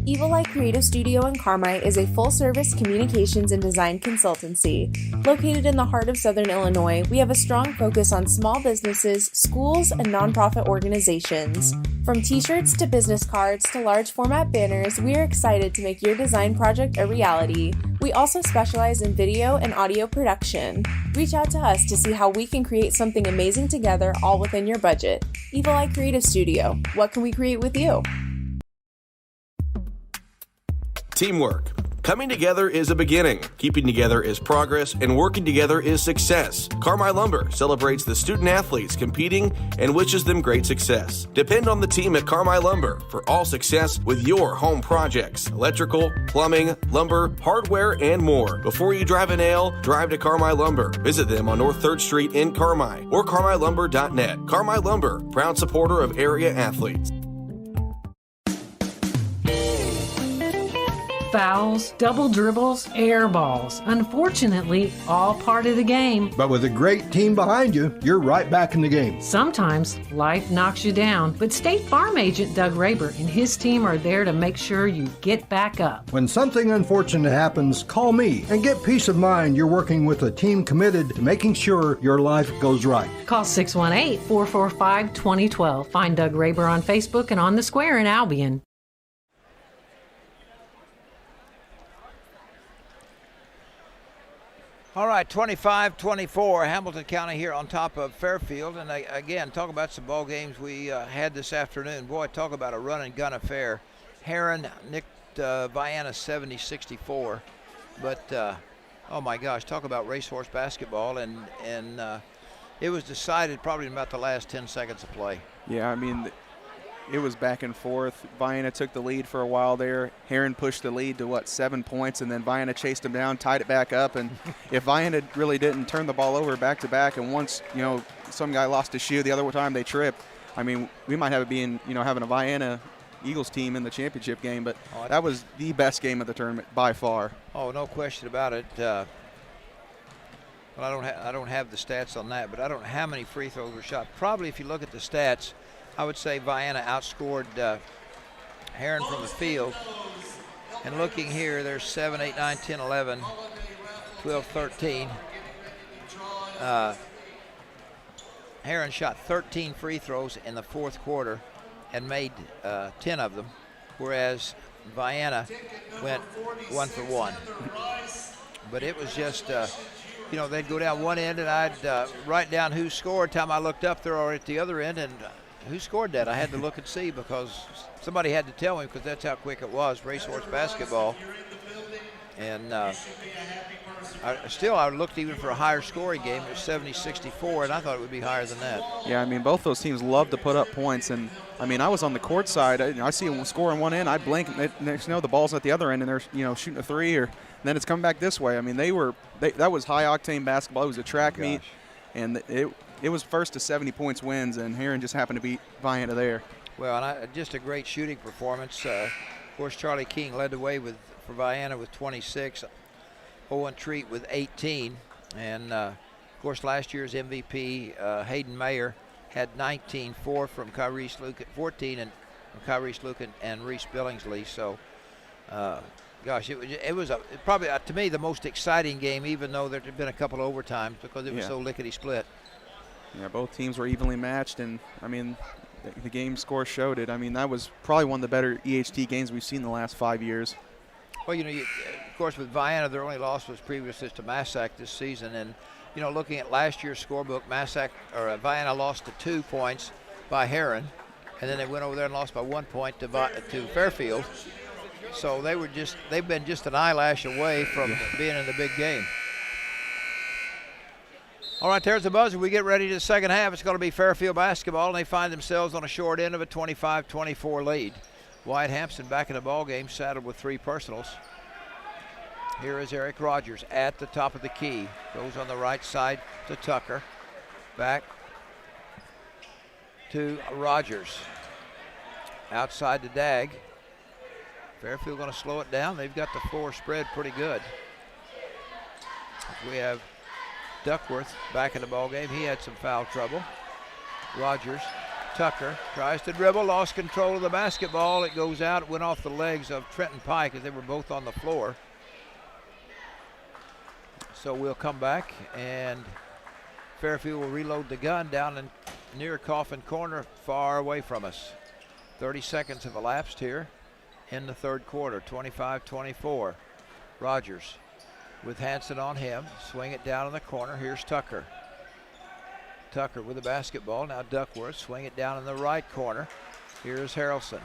Speaker 14: Evil Eye Creative Studio in Carmi is a full-service communications and design consultancy. Located in the heart of Southern Illinois, we have a strong focus on small businesses, schools, and nonprofit organizations. From t-shirts to business cards to large format banners, we are excited to make your design project a reality. We also specialize in video and audio production. Reach out to us to see how we can create something amazing together, all within your budget. Evil Eye Creative Studio. What can we create with you?
Speaker 15: Teamwork. Coming together is a beginning. Keeping together is progress, and working together is success. Carmi Lumber celebrates the student athletes competing and wishes them great success. Depend on the team at Carmi Lumber for all success with your home projects. Electrical, plumbing, lumber, hardware, and more. Before you drive a nail, drive to Carmi Lumber. Visit them on North 3rd Street in Carmi or carmilumber.net. Carmi Lumber, proud supporter of area athletes.
Speaker 6: Fouls, double dribbles, air balls. Unfortunately, all part of the game.
Speaker 16: But with a great team behind you, you're right back in the game.
Speaker 6: Sometimes life knocks you down, but State Farm agent Doug Raber and his team are there to make sure you get back up.
Speaker 16: When something unfortunate happens, call me and get peace of mind you're working with a team committed to making sure your life goes right.
Speaker 6: Call 618-445-2012. Find Doug Raber on Facebook and on the Square in Albion.
Speaker 2: All right, 25-24, Hamilton County here on top of Fairfield. And again, talk about some ball games we had this afternoon. Boy, talk about a run and gun affair. Heron nicked Vienna 70-64. But, oh my gosh, talk about racehorse basketball. And it was decided probably in about the last 10 seconds of play.
Speaker 1: Yeah, I mean, it was back and forth. Vienna took the lead for a while there. Heron pushed the lead to, 7 points, and then Vienna chased him down, tied it back up. And if Vienna really didn't turn the ball over back-to-back, and once, some guy lost his shoe, the other time they tripped, I mean, we might have it being, having a Vienna Eagles team in the championship game, but that was the best game of the tournament by far.
Speaker 2: Oh, no question about it. Well, I don't have the stats on that, but I don't know how many free throws were shot. Probably if you look at the stats, I would say Vienna outscored Heron from the field. And looking here, there's 7, 8, 9, 10, 11, 12, 13. Heron shot 13 free throws in the 4th quarter and made 10 of them, whereas Vienna went 1 for 1. But it was just, they'd go down one end and I'd write down who scored. Time I looked up, they're already at the other end, and who scored that? I had to look and see because somebody had to tell me, because that's how quick it was, racehorse basketball. And I looked even for a higher scoring game. It was 70-64, and I thought it would be higher than that.
Speaker 1: Yeah, I mean, both those teams love to put up points. And, I mean, I was on the court side. I see them scoring one end. I blink. Next, the ball's at the other end, and they're, shooting a three, and then it's coming back this way. I mean, that was high-octane basketball. It was a track meet, and it was first to 70 points wins, and Heron just happened to beat Vienna there.
Speaker 2: Well, and just a great shooting performance. Of course, Charlie King led the way for Vienna with 26, Owen Treat with 18, and of course last year's MVP Hayden Mayer had 19, 4 from Kyrese Lucan, 14 and from Kyrese Lucan and Reese Billingsley. So, gosh, it was probably to me the most exciting game, even though there had been a couple of overtimes because it was so lickety split.
Speaker 1: Yeah, both teams were evenly matched, and I mean, The game score showed it. I mean, that was probably one of the better EHT games we've seen in the last 5 years.
Speaker 2: Well, of course, with Vienna, their only loss was previous to Massac this season. And, looking at last year's scorebook, Vienna lost to 2 points by Heron. And then they went over there and lost by 1 point to Fairfield. So they've been just an eyelash away from being in the big game. All right, there's the buzzer. We get ready to the second half. It's going to be Fairfield basketball, and they find themselves on a short end of a 25-24 lead. Wyatt Hampson back in the ball game, saddled with 3 personals. Here is Eric Rogers at the top of the key. Goes on the right side to Tucker. Back to Rogers. Outside to Dagg. Fairfield going to slow it down. They've got the floor spread pretty good. We have Duckworth back in the ball game. He had some foul trouble. Rogers, Tucker tries to dribble, lost control of the basketball. It goes out. It went off the legs of Trenton Pike as they were both on the floor. So we'll come back, and Fairfield will reload the gun down in near Coffin Corner, far away from us. 30 seconds have elapsed here in the third quarter, 25-24. Rogers with Hanson on him, swing it down in the corner. Here's Tucker. Tucker with the basketball. Now Duckworth, swing it down in the right corner. Here's Harrelson.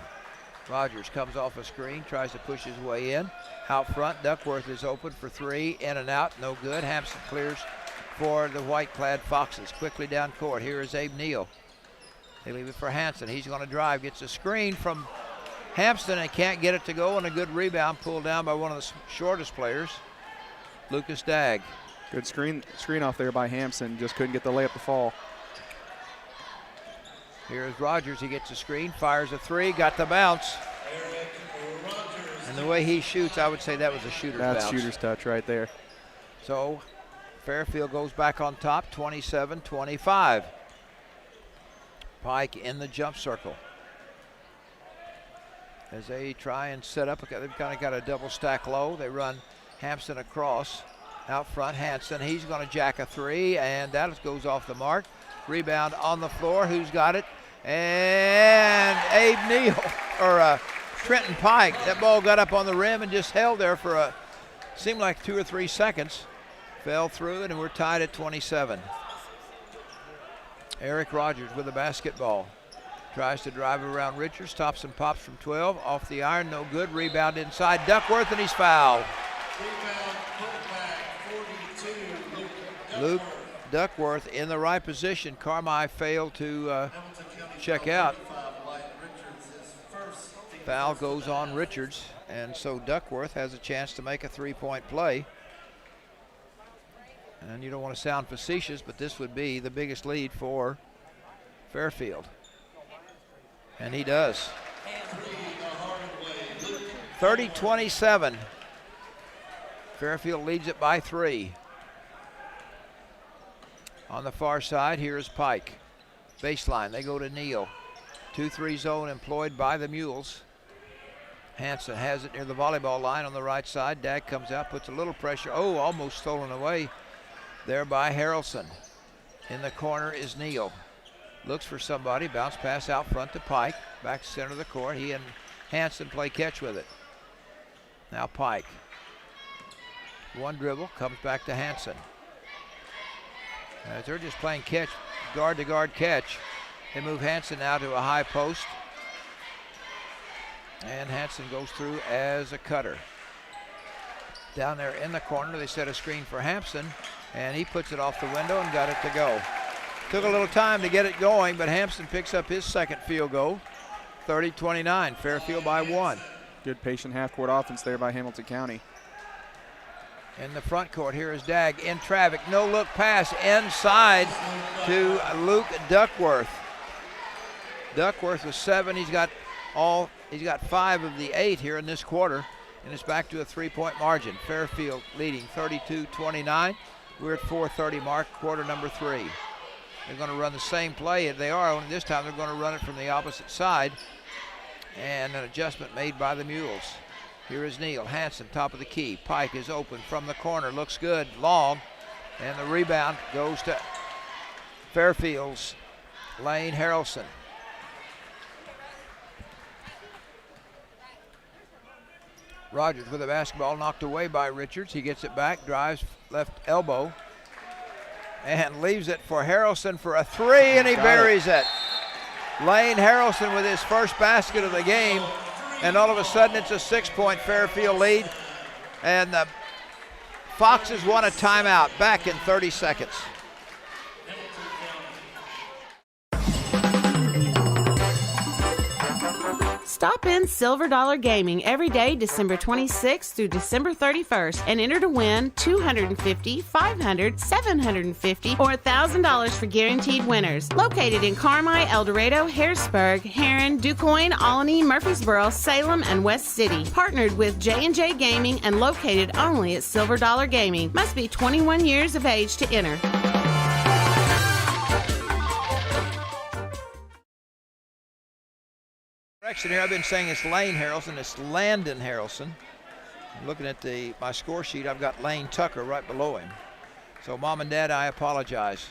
Speaker 2: Rogers comes off a screen, tries to push his way in. Out front, Duckworth is open for 3, in and out, no good. Hampson clears for the white-clad Foxes. Quickly down court, here is Abe Neal. They leave it for Hanson. He's going to drive, gets a screen from Hampson and can't get it to go, and a good rebound pulled down by one of the shortest players, Lucas Dagg.
Speaker 1: Good screen off there by Hampson. Just couldn't get the layup to fall.
Speaker 2: Here's Rogers. He gets a screen, fires a 3, got the bounce. And the way he shoots, I would say that was a shooter's bounce.
Speaker 1: That's shooter's touch right there.
Speaker 2: So Fairfield goes back on top, 27-25. Pike in the jump circle. As they try and set up, they've kind of got a double stack low. They run Hampson across. Out front, Hanson, he's going to jack a 3, and that goes off the mark. Rebound on the floor, who's got it? And Abe Neal, or Trenton Pike. That ball got up on the rim and just held there for seemed like 2 or 3 seconds. Fell through it, and we're tied at 27. Eric Rogers with the basketball. Tries to drive around Richards, stops and pops from 12. Off the iron, no good. Rebound inside Duckworth, and he's fouled. Luke Duckworth in the right position. Carmi failed to check out. Foul goes on Richards, and so Duckworth has a chance to make a 3-point play. And you don't want to sound facetious, but this would be the biggest lead for Fairfield. And he does. 30-27. Fairfield leads it by 3. On the far side, here is Pike. Baseline, they go to Neal. 2-3 zone employed by the Mules. Hanson has it near the volleyball line on the right side. Dagg comes out, puts a little pressure. Oh, almost stolen away there by Harrelson. In the corner is Neal. Looks for somebody, bounce pass out front to Pike. Back center of the court. He and Hanson play catch with it. Now Pike. One dribble, comes back to Hanson. As they're just playing catch, guard to guard catch. They move Hanson now to a high post. And Hanson goes through as a cutter. Down there in the corner, they set a screen for Hampson, and he puts it off the window and got it to go. Took a little time to get it going, but Hampson picks up his second field goal. 30-29, Fairfield by 1.
Speaker 1: Good patient half-court offense there by Hamilton County.
Speaker 2: In the front court, here is Dagg in traffic. No look pass inside to Luke Duckworth. Duckworth with 7. He's got 5 of the 8 here in this quarter, and it's back to a 3-point margin. Fairfield leading 32-29. We're at 4:30 mark, quarter number 3. They're going to run the same play as they are, only this time they're going to run it from the opposite side. And an adjustment made by the Mules. Here is Neal. Hanson, top of the key. Pike is open from the corner. Looks good. Long. And the rebound goes to Fairfield's Lane Harrelson. Rogers with the basketball knocked away by Richards. He gets it back, drives left elbow, and leaves it for Harrelson for a three, and he buries it. Lane Harrelson with his first basket of the game, and all of a sudden it's a 6-point Fairfield lead, and the Foxes want a timeout. Back in 30 seconds.
Speaker 12: Stop in Silver Dollar Gaming every day December 26th through December 31st and enter to win $250, $500, $750, or $1,000 for guaranteed winners. Located in Carmi, Eldorado, Harrisburg, Heron, DuQuoin, Alany, Murfreesboro, Salem, and West City. Partnered with J&J Gaming and located only at Silver Dollar Gaming. Must be 21 years of age to enter.
Speaker 2: Correction here, I've been saying it's Lane Harrelson, it's Landon Harrelson. I'm looking at my score sheet, I've got Lane Tucker right below him. So Mom and Dad, I apologize.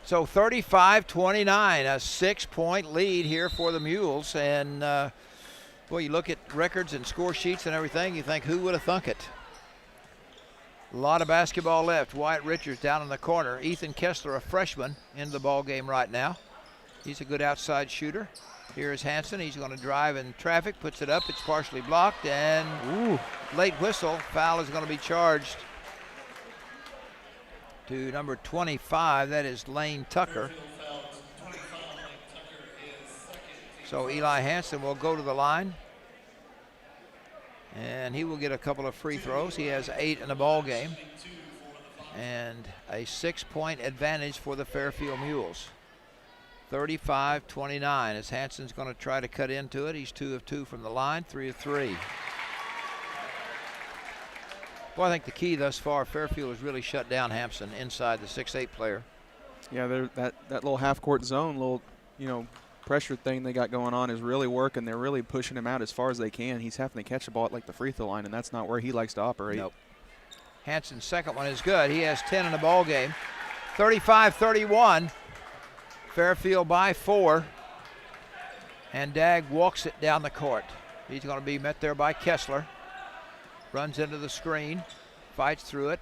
Speaker 2: So 35-29, a 6-point lead here for the Mules. And boy, you look at records and score sheets and everything, you think, who would have thunk it? A lot of basketball left. Wyatt Richards down in the corner. Ethan Kessler, a freshman, into the ball game right now. He's a good outside shooter. Here's Hansen. He's going to drive in traffic, puts it up. It's partially blocked, and late whistle. Foul is going to be charged to number 25. That is Lane Tucker. So Eli Hansen will go to the line, and he will get a couple of free throws. He has 8 in the ball game, and a 6-point advantage for the Fairfield Mules. 35-29 as Hansen's going to try to cut into it. He's 2 of 2 from the line, 3 of 3. Well, I think the key thus far, Fairfield has really shut down Hampson inside the 6'8 player.
Speaker 1: Yeah, that little half-court zone, little pressure thing they got going on is really working. They're really pushing him out as far as they can. He's having to catch the ball at like the free throw line, and that's not where he likes to operate.
Speaker 2: Nope. Hansen's second one is good. He has 10 in the ball game. 35-31. Fairfield by 4, and Dagg walks it down the court. He's going to be met there by Kessler. Runs into the screen, fights through it.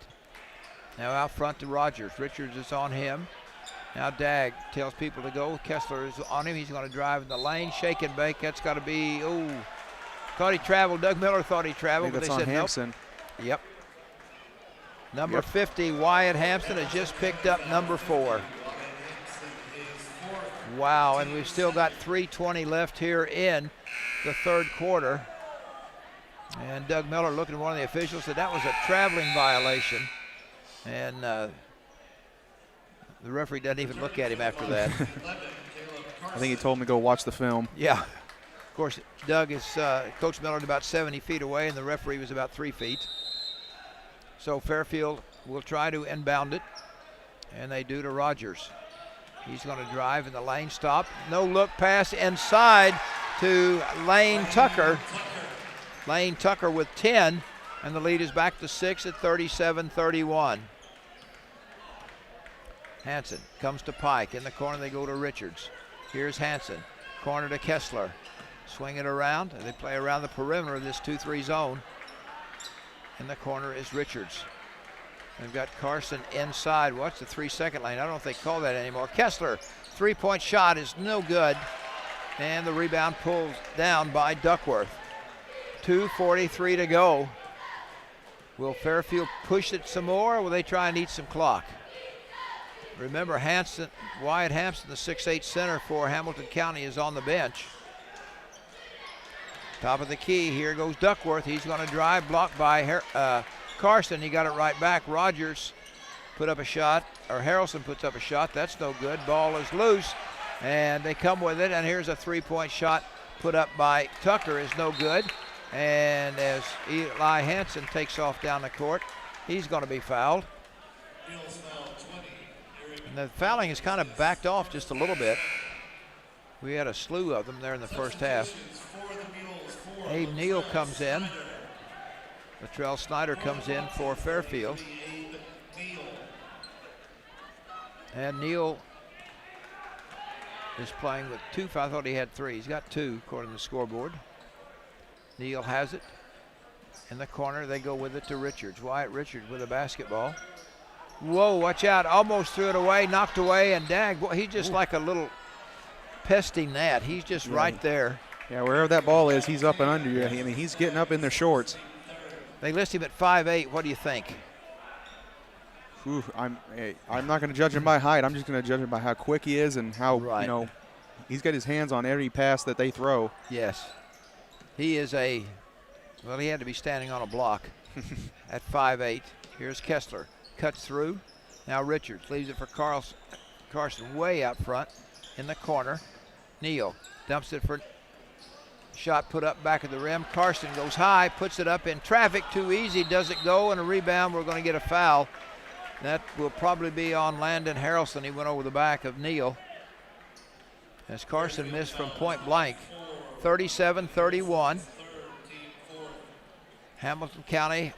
Speaker 2: Now out front to Rogers. Richards is on him. Now Dagg tells people to go. Kessler is on him. He's going to drive in the lane, shake and bake. That's got to be, thought he traveled. Doug Miller thought he traveled, but they said
Speaker 1: Hampson.
Speaker 2: Nope. Yep. Number 50, Wyatt Hampson, has just picked up number 4. Wow, and we've still got 3:20 left here in the third quarter. And Doug Miller, looking at one of the officials, said that was a traveling violation. And the referee doesn't even look at him after that.
Speaker 1: I think he told him to go watch the film.
Speaker 2: Yeah. Of course, Doug is, Coach Miller, about 70 feet away, and the referee was about 3 feet. So Fairfield will try to inbound it, and they do to Rogers. He's going to drive in the lane, stop. No look pass inside to Lane Tucker. Lane Tucker with 10, and the lead is back to 6 at 37-31. Hansen comes to Pike. In the corner, they go to Richards. Here's Hansen. Corner to Kessler. Swing it around, and they play around the perimeter of this 2-3 zone. In the corner is Richards. They've got Carson inside. What's the 3-second lane? I don't know if they call that anymore. Kessler, 3-point shot is no good. And the rebound pulled down by Duckworth. 2:43 to go. Will Fairfield push it some more, or will they try and eat some clock? Remember, Wyatt Hampson, the 6'8 center for Hamilton County, is on the bench. Top of the key, here goes Duckworth. He's going to drive, blocked by Carson. He got it right back. Rogers put up a shot, or Harrelson puts up a shot. That's no good. Ball is loose, and they come with it, and here's a 3-point shot put up by Tucker, is no good. And as Eli Hansen takes off down the court, he's going to be fouled. And the fouling has kind of backed off just a little bit. We had a slew of them there in the first half. Abe Neal comes in. Latrell Snyder comes in for Fairfield. And Neal is playing with 2 fouls. I thought he had 3. He's got 2 according to the scoreboard. Neal has it in the corner. They go with it to Richards. Wyatt Richards with a basketball. Whoa, watch out. Almost threw it away, knocked away, and dag. Boy, he's just like a little pesty gnat. He's just right there.
Speaker 1: Yeah, wherever that ball is, he's up and under you. I mean, he's getting up in their shorts.
Speaker 2: They list him at 5'8". What do you think?
Speaker 1: Ooh, I'm not going to judge him by height. I'm just going to judge him by how quick he is and how, he's got his hands on every pass that they throw.
Speaker 2: Yes. He is he had to be standing on a block at 5'8". Here's Kessler. Cuts through. Now Richards leaves it for Carson way out front in the corner. Neal dumps it for shot put up back of the rim. Carson goes high, puts it up in traffic, too easy, doesn't go, and a rebound. We're going to get a foul. That will probably be on Landon Harrelson. He went over the back of Neal as Carson missed from point blank. 37-31. Hamilton County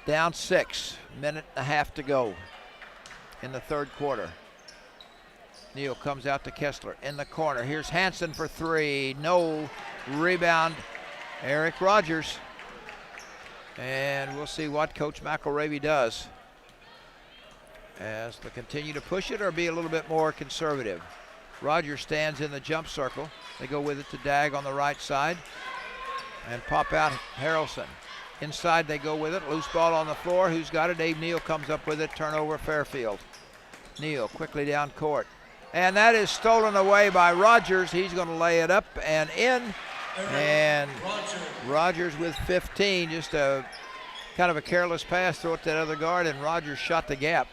Speaker 2: down 6. Minute and a half to go in the third quarter. Neal comes out to Kessler in the corner. Here's Hanson for 3. No. Rebound, Eric Rogers. And we'll see what Coach McElravy does as they continue to push it or be a little bit more conservative. Rogers stands in the jump circle. They go with it to Dag on the right side and pop out Harrelson. Inside they go with it. Loose ball on the floor. Who's got it? Dave Neal comes up with it. Turnover Fairfield. Neal quickly down court. And that is stolen away by Rogers. He's going to lay it up and in. And Rogers with 15. Just a kind of a careless pass. Throw it to that other guard, and Rogers shot the gap.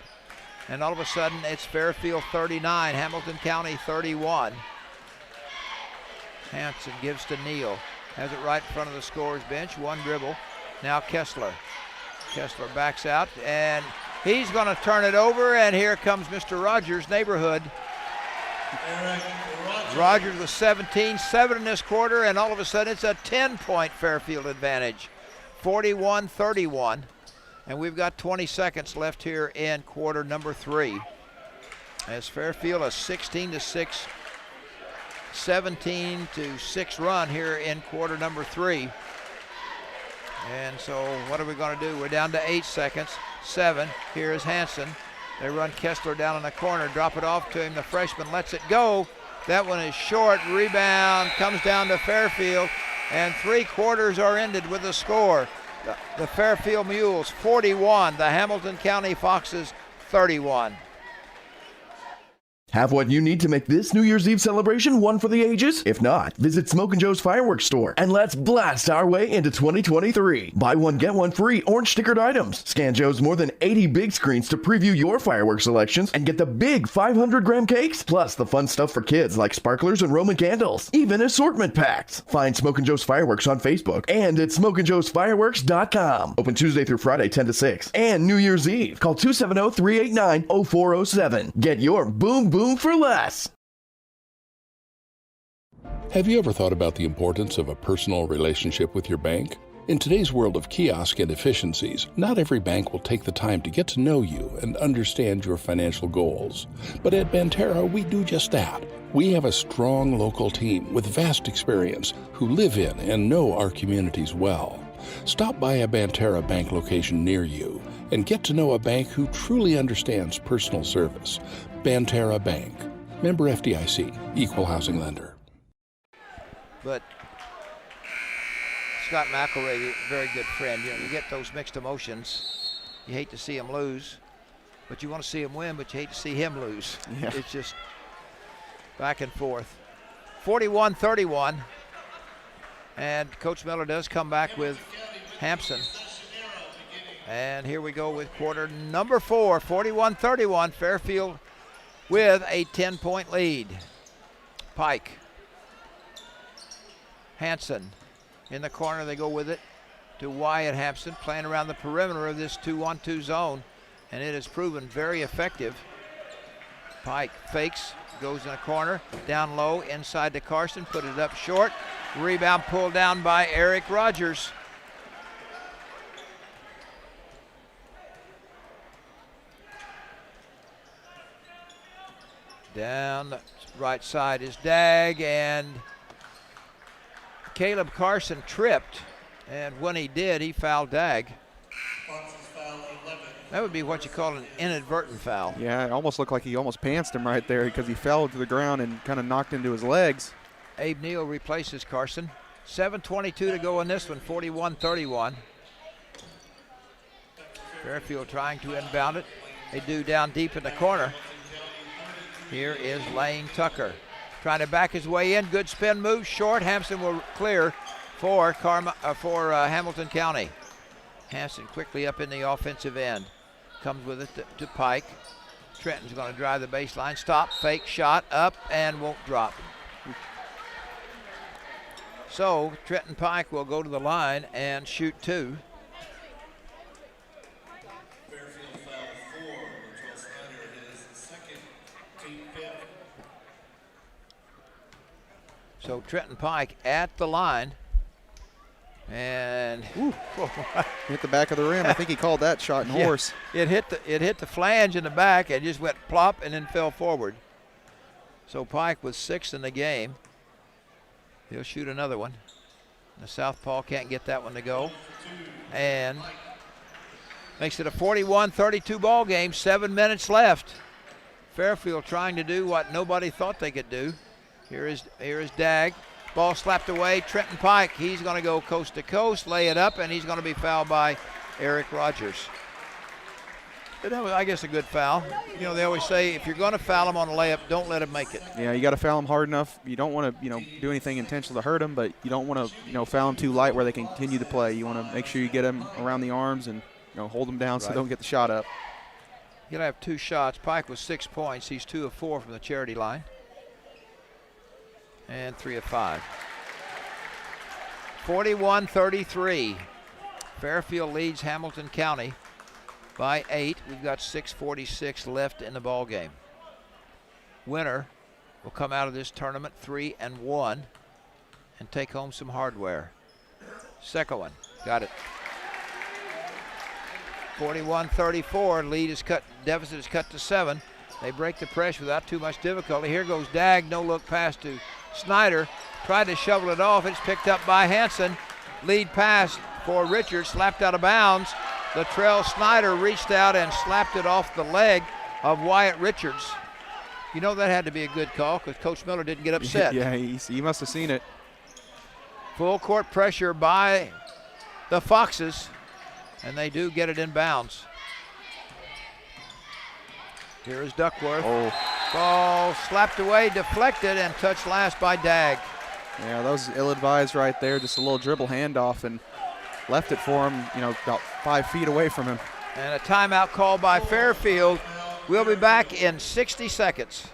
Speaker 2: And all of a sudden, it's Fairfield 39, Hamilton County 31. Hanson gives to Neal. Has it right in front of the scorer's bench. One dribble. Now Kessler. Kessler backs out, and he's going to turn it over, and here comes Mr. Rogers' neighborhood. Rogers with 17, 7 in this quarter, and all of a sudden it's a 10-point Fairfield advantage. 41-31. And we've got 20 seconds left here in quarter number 3. As Fairfield a 16-6, 17-6 run here in quarter number 3. And so what are we going to do? We're down to 8 seconds. 7. Here is Hanson. They run Kessler down in the corner, drop it off to him. The freshman lets it go. That one is short. Rebound comes down to Fairfield. And 3 quarters are ended with a score. The Fairfield Mules 41, the Hamilton County Foxes 31.
Speaker 4: Have what you need to make this New Year's Eve celebration one for the ages? If not, visit Smoke and Joe's Fireworks Store and let's blast our way into 2023. Buy one, get one free orange stickered items. Scan Joe's more than 80 big screens to preview your fireworks selections and get the big 500-gram cakes, plus the fun stuff for kids like sparklers and Roman candles, even assortment packs. Find Smoke and Joe's Fireworks on Facebook and at smokeandjoesfireworks.com. Open Tuesday through Friday 10 to 6 and New Year's Eve. Call 270-389-0407. Get your boom boom for less.
Speaker 17: Have you ever thought about the importance of a personal relationship with your bank? In today's world of kiosk and efficiencies, not every bank will take the time to get to know you and understand your financial goals. But at Banterra, we do just that. We have a strong local team with vast experience who live in and know our communities well. Stop by a Banterra bank location near you and get to know a bank who truly understands personal service. Banterra Bank. Member FDIC. Equal housing lender.
Speaker 2: But Scott McElravy, very good friend. You know, you get those mixed emotions. You hate to see him lose, but you want to see him win, but you hate to see him lose. Yeah. It's just back and forth. 41-31. And Coach Miller does come back with Hampson. And here we go with quarter number 4, 41-31. Fairfield with a 10-point lead. Pike. Hanson in the corner. They go with it to Wyatt Hampson, playing around the perimeter of this 2-1-2 zone, and it has proven very effective. Pike fakes, goes in a corner, down low, inside to Carson, put it up short. Rebound pulled down by Eric Rogers. Down the right side is Dag, and Caleb Carson tripped, and when he did, he fouled Dag. That would be what you call an inadvertent foul.
Speaker 1: Yeah, it almost looked like he almost pantsed him right there because he fell to the ground and kind of knocked into his legs.
Speaker 2: Abe Neal replaces Carson. 7:22 to go in this one, 41-31. Fairfield trying to inbound it. They do down deep in the corner. Here is Lane Tucker trying to back his way in. Good spin move, short. Hampson will clear for Hamilton County. Hampson quickly up in the offensive end. Comes with it to Pike. Trenton's going to drive the baseline. Stop, fake shot, up, and won't drop. So Trenton Pike will go to the line and shoot 2.
Speaker 3: Fairfield foul 4. Latrell Snyder his second, team 5th.
Speaker 2: So Trenton Pike at the line. And
Speaker 1: hit the back of the rim. I think he called that shot and horse.
Speaker 2: It hit the flange in the back and just went plop and then fell forward. So Pike was 6th in the game. He'll shoot another one. The southpaw can't get that one to go. And makes it a 41-32 ball game. 7 minutes left. Fairfield trying to do what nobody thought they could do. Here is Dag. Ball slapped away. Trenton Pike, he's going to go coast to coast, lay it up, and he's going to be fouled by Eric Rogers. But that was, I guess, a good foul. You know, they always say if you're going to foul him on a layup, don't let him make it.
Speaker 1: Yeah, you got to foul him hard enough. You don't want to, do anything intentional to hurt him, but you don't want to, foul him too light where they can continue to play. You want to make sure you get him around the arms and, hold him down so they don't get the shot up.
Speaker 2: You're going to have 2 shots. Pike was 6 points. He's 2 of 4 from the charity line. And 3 of 5. 41-33. Fairfield leads Hamilton County by 8. We've got 6:46 left in the ball game. Winner will come out of this tournament 3-1 and take home some hardware. Second one, got it. 41-34. Lead is cut. Deficit is cut to 7. They break the pressure without too much difficulty. Here goes Dag. No look pass to Snyder. Tried to shovel it off. It's picked up by Hanson. Lead pass for Richards. Slapped out of bounds. Latrell Snyder reached out and slapped it off the leg of Wyatt Richards. You know that had to be a good call because Coach Miller didn't get upset.
Speaker 1: Yeah, he must have seen it.
Speaker 2: Full court pressure by the Foxes, and they do get it in bounds. Here is Duckworth.
Speaker 1: Oh.
Speaker 2: Ball slapped away, deflected, and touched last by Dag.
Speaker 1: Yeah, that was ill-advised right there. Just a little dribble handoff and left it for him, about 5 feet away from him.
Speaker 2: And a timeout called by Fairfield. We'll be back in 60 seconds.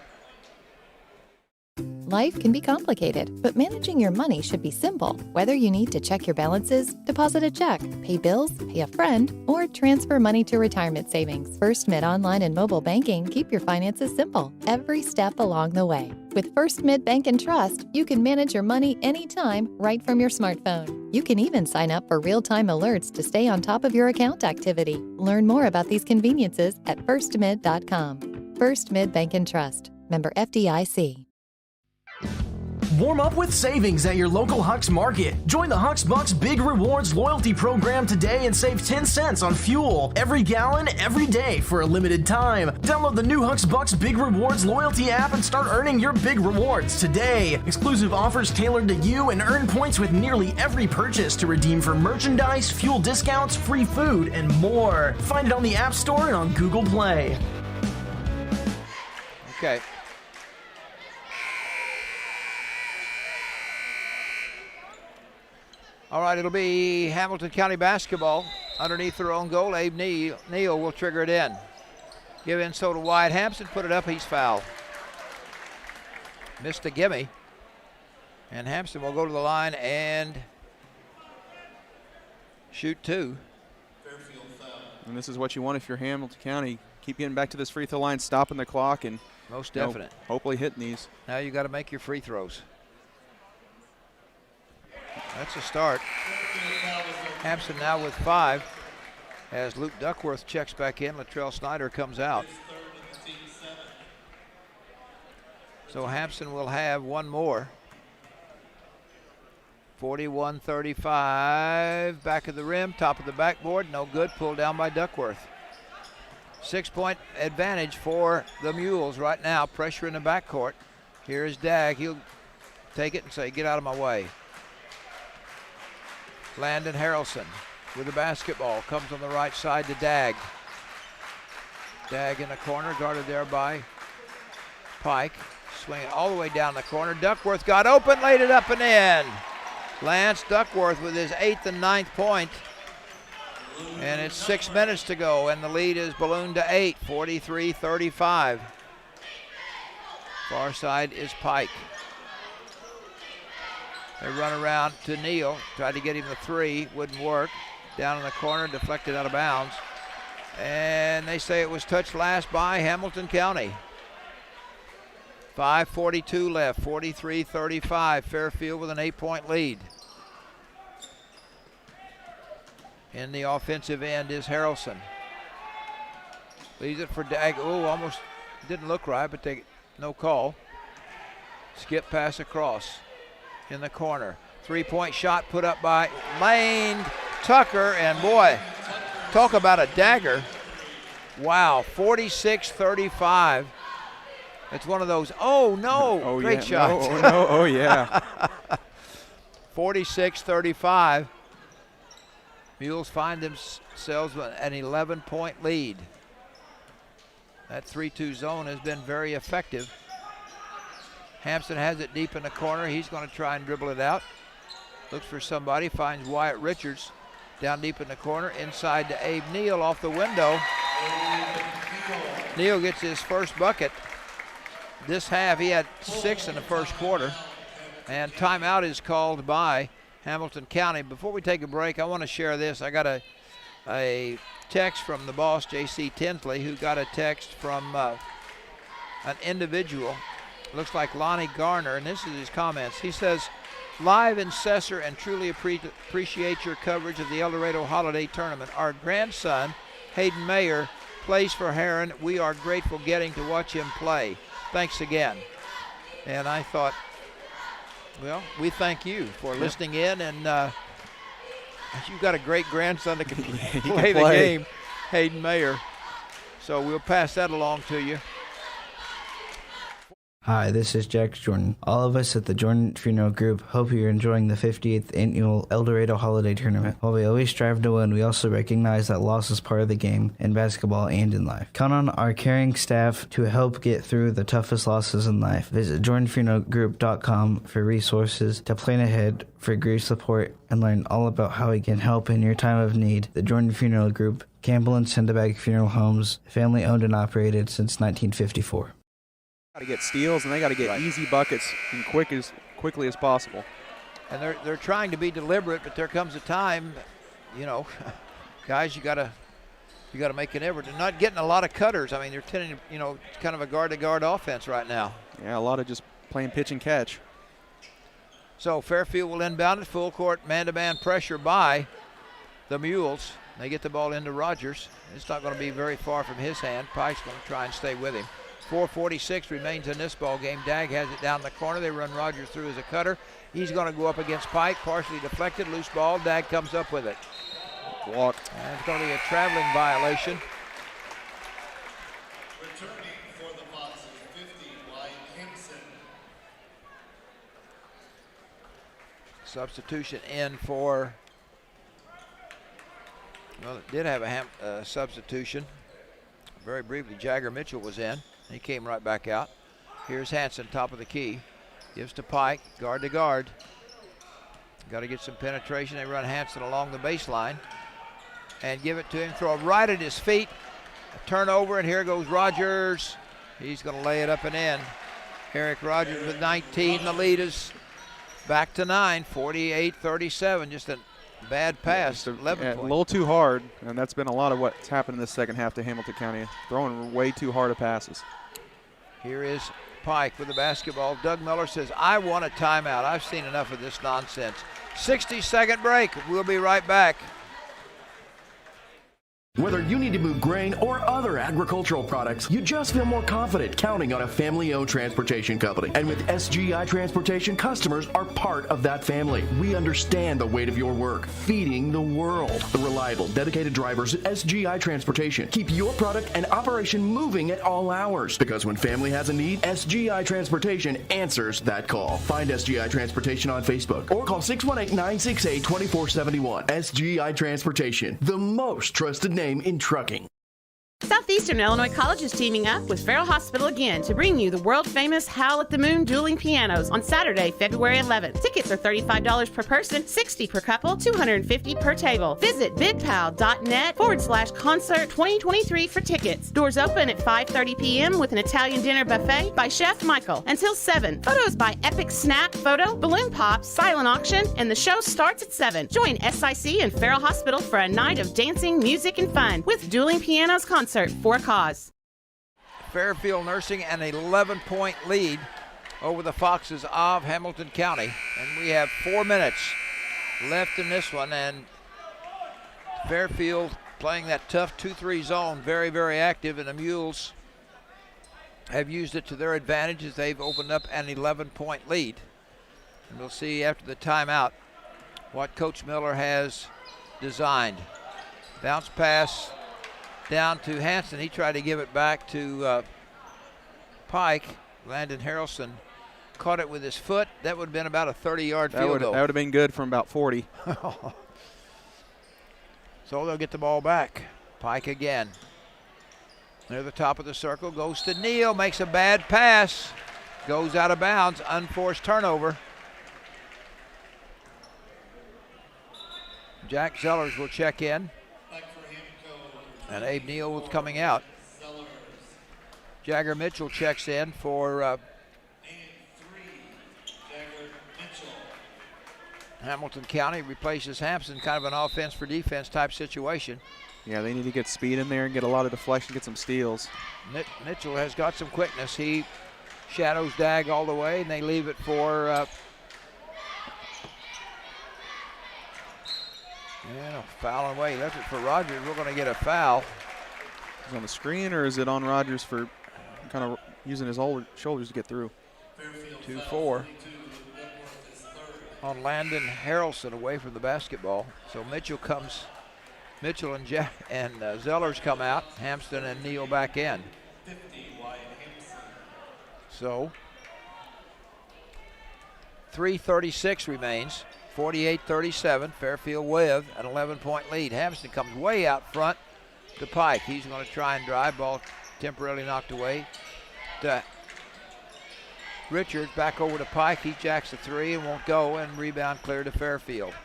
Speaker 18: Life can be complicated, but managing your money should be simple. Whether you need to check your balances, deposit a check, pay bills, pay a friend, or transfer money to retirement savings, First Mid Online and Mobile Banking keep your finances simple every step along the way. With First Mid Bank and Trust, you can manage your money anytime right from your smartphone. You can even sign up for real-time alerts to stay on top of your account activity. Learn more about these conveniences at firstmid.com. First Mid Bank and Trust. Member FDIC.
Speaker 19: Warm up with savings at your local Huck's Market. Join the Huck's Bucks Big Rewards loyalty program today and save 10 cents on fuel every gallon, every day for a limited time. Download the new Huck's Bucks Big Rewards loyalty app and start earning your big rewards today. Exclusive offers tailored to you and earn points with nearly every purchase to redeem for merchandise, fuel discounts, free food, and more. Find it on the App Store and on Google Play.
Speaker 2: Okay. All right, it'll be Hamilton County basketball underneath their own goal. Abe Neal will trigger it in. Give in so to Wyatt Hampson, put it up, he's fouled. Missed a gimme. And Hampson will go to the line and shoot 2.
Speaker 1: And this is what you want if you're Hamilton County. Keep getting back to this free throw line, stopping the clock, and
Speaker 2: most definite.
Speaker 1: Hopefully hitting these.
Speaker 2: Now you got to make your free throws. That's a start. Hampson now with 5 as Luke Duckworth checks back in. Latrell Snyder comes out. So Hampson will have one more. 41-35, back of the rim, top of the backboard, no good, pulled down by Duckworth. 6-point advantage for the Mules right now, pressure in the backcourt. Here is Dagg, he'll take it and say, get out of my way. Landon Harrelson with the basketball, comes on the right side to Dagg. Dagg in the corner, guarded there by Pike, swinging all the way down the corner. Duckworth got open, laid it up and in. Lance Duckworth with his 8th and 9th point. And it's 6 minutes to go, and the lead is ballooned to 8, 43-35. Far side is Pike. They run around to Neal, tried to get him the 3, wouldn't work. Down in the corner, deflected out of bounds. And they say it was touched last by Hamilton County. 5:42 left, 43-35. Fairfield with an 8-point lead. In the offensive end is Harrelson. Leaves it for Dagg. Oh, almost didn't look right, but no call. Skip pass across in the corner. 3-point shot put up by Lane Tucker, and boy, talk about a dagger. Wow, 46-35. It's one of those, oh no, great shots.
Speaker 1: Oh yeah.
Speaker 2: 46-35. Mules find themselves with an 11-point lead. That 3-2 zone has been very effective. Hampson has it deep in the corner. He's going to try and dribble it out. Looks for somebody, finds Wyatt Richards down deep in the corner. Inside to Abe Neal off the window. Neal gets his first bucket. This half, he had 6 in the first quarter. And timeout is called by Hamilton County. Before we take a break, I want to share this. I got a text from the boss, J.C. Tinsley, who got a text from an individual. Looks like Lonnie Garner, and this is his comments. He says, live in Cesar and truly appreciate your coverage of the Eldorado Holiday Tournament. Our grandson, Hayden Mayer, plays for Heron. We are grateful getting to watch him play. Thanks again. And I thought, well, we thank you for listening in, and you've got a great grandson that can play the game, Hayden Mayer. So we'll pass that along to you.
Speaker 20: Hi, this is Jack Jordan. All of us at the Jordan Funeral Group hope you're enjoying the 58th Annual Eldorado Holiday Tournament. While we always strive to win, we also recognize that loss is part of the game in basketball and in life. Count on our caring staff to help get through the toughest losses in life. Visit JordanFuneralGroup.com for resources to plan ahead for grief support and learn all about how we can help in your time of need. The Jordan Funeral Group, Campbell and Sendabag Funeral Homes, family owned and operated since 1954.
Speaker 1: Got to get steals, and they got to get easy buckets and quickly as possible.
Speaker 2: And they're trying to be deliberate, but there comes a time, guys, you got to make an effort. They're not getting a lot of cutters. I mean, they're tending to, it's kind of a guard-to-guard offense right now.
Speaker 1: Yeah, a lot of just playing pitch and catch.
Speaker 2: So Fairfield will inbound it, full court, man-to-man pressure by the Mules. They get the ball into Rogers. It's not going to be very far from his hand. Pike's going to try and stay with him. 4:46 remains in this ball game. Dagg has it down the corner. They run Rogers through as a cutter. He's going to go up against Pike, partially deflected, loose ball. Dagg comes up with it.
Speaker 1: Blocked.
Speaker 2: And it's going to be a traveling violation.
Speaker 3: Returning for the Foxes, 50, Ryan Hampson.
Speaker 2: Substitution in for, well, it did have a substitution. Very briefly, Jagger Mitchell was in. He came right back out. Here's Hanson, top of the key. Gives to Pike, guard to guard. Got to get some penetration. They run Hanson along the baseline and give it to him. Throw it right at his feet. A turnover, and here goes Rogers. He's going to lay it up and in. Eric Rogers with 19. The lead is back to 9, 48-37. Just a bad pass. 11
Speaker 1: a little too hard, and that's been a lot of what's happened in the second half to Hamilton County. Throwing way too hard of passes.
Speaker 2: Here is Pike with the basketball. Doug Miller says, I want a timeout. I've seen enough of this nonsense. 60-second break. We'll be right back.
Speaker 4: Whether you need to move grain or other agricultural products, you just feel more confident counting on a family-owned transportation company. And with SGI Transportation, customers are part of that family. We understand the weight of your work, feeding the world. The reliable, dedicated drivers at SGI Transportation keep your product and operation moving at all hours. Because when family has a need, SGI Transportation answers that call. Find SGI Transportation on Facebook or call 618-968-2471. SGI Transportation, the most trusted name in trucking.
Speaker 12: Southeastern Illinois College is teaming up with Farrell Hospital again to bring you the world-famous Howl at the Moon dueling pianos on Saturday, February 11th. Tickets are $35 per person, $60 per couple, $250 per table. Visit bidpal.net/concert 2023 for tickets. Doors open at 5:30 p.m. with an Italian dinner buffet by Chef Michael until 7. Photos by Epic Snap Photo, Balloon Pop, Silent Auction, and the show starts at 7. Join SIC and Farrell Hospital for a night of dancing, music, and fun with Dueling Pianos Concert for a cause.
Speaker 2: Fairfield nursing an 11-point lead over the Foxes of Hamilton County. And we have 4 minutes left in this one. And Fairfield playing that tough 2-3 zone, very, very active. And the Mules have used it to their advantage as they've opened up an 11-point lead. And we'll see after the timeout what Coach Miller has designed. Bounce pass down to Hanson. He tried to give it back to Pike. Landon Harrelson caught it with his foot. That would have been about a 30-yard field goal.
Speaker 1: That would have been good from about 40.
Speaker 2: So they'll get the ball back. Pike again. Near the top of the circle, goes to Neal, makes a bad pass. Goes out of bounds, unforced turnover. Jack Zellers will check in. And Abe Neal was coming out. Jagger Mitchell checks in for Hamilton County. Replaces Hampson, kind of an offense for defense type situation.
Speaker 1: Yeah, they need to get speed in there and get a lot of deflection, get some steals.
Speaker 2: Mitchell has got some quickness. He shadows Dag all the way, and they leave it for foul away. He left it for Rogers. We're going to get a foul.
Speaker 1: Is it on the screen, or is it on Rogers for kind of using his shoulders to get through?
Speaker 2: 2-4 on Landon Harrelson away from the basketball. So Mitchell and Zellers come out. Hampton and Neal back in. So 3:36 remains. 48-37, Fairfield with an 11-point lead. Hampton comes way out front to Pike. He's going to try and drive. Ball temporarily knocked away to Richards. Back over to Pike. He jacks the three and won't go, and rebound clear to Fairfield.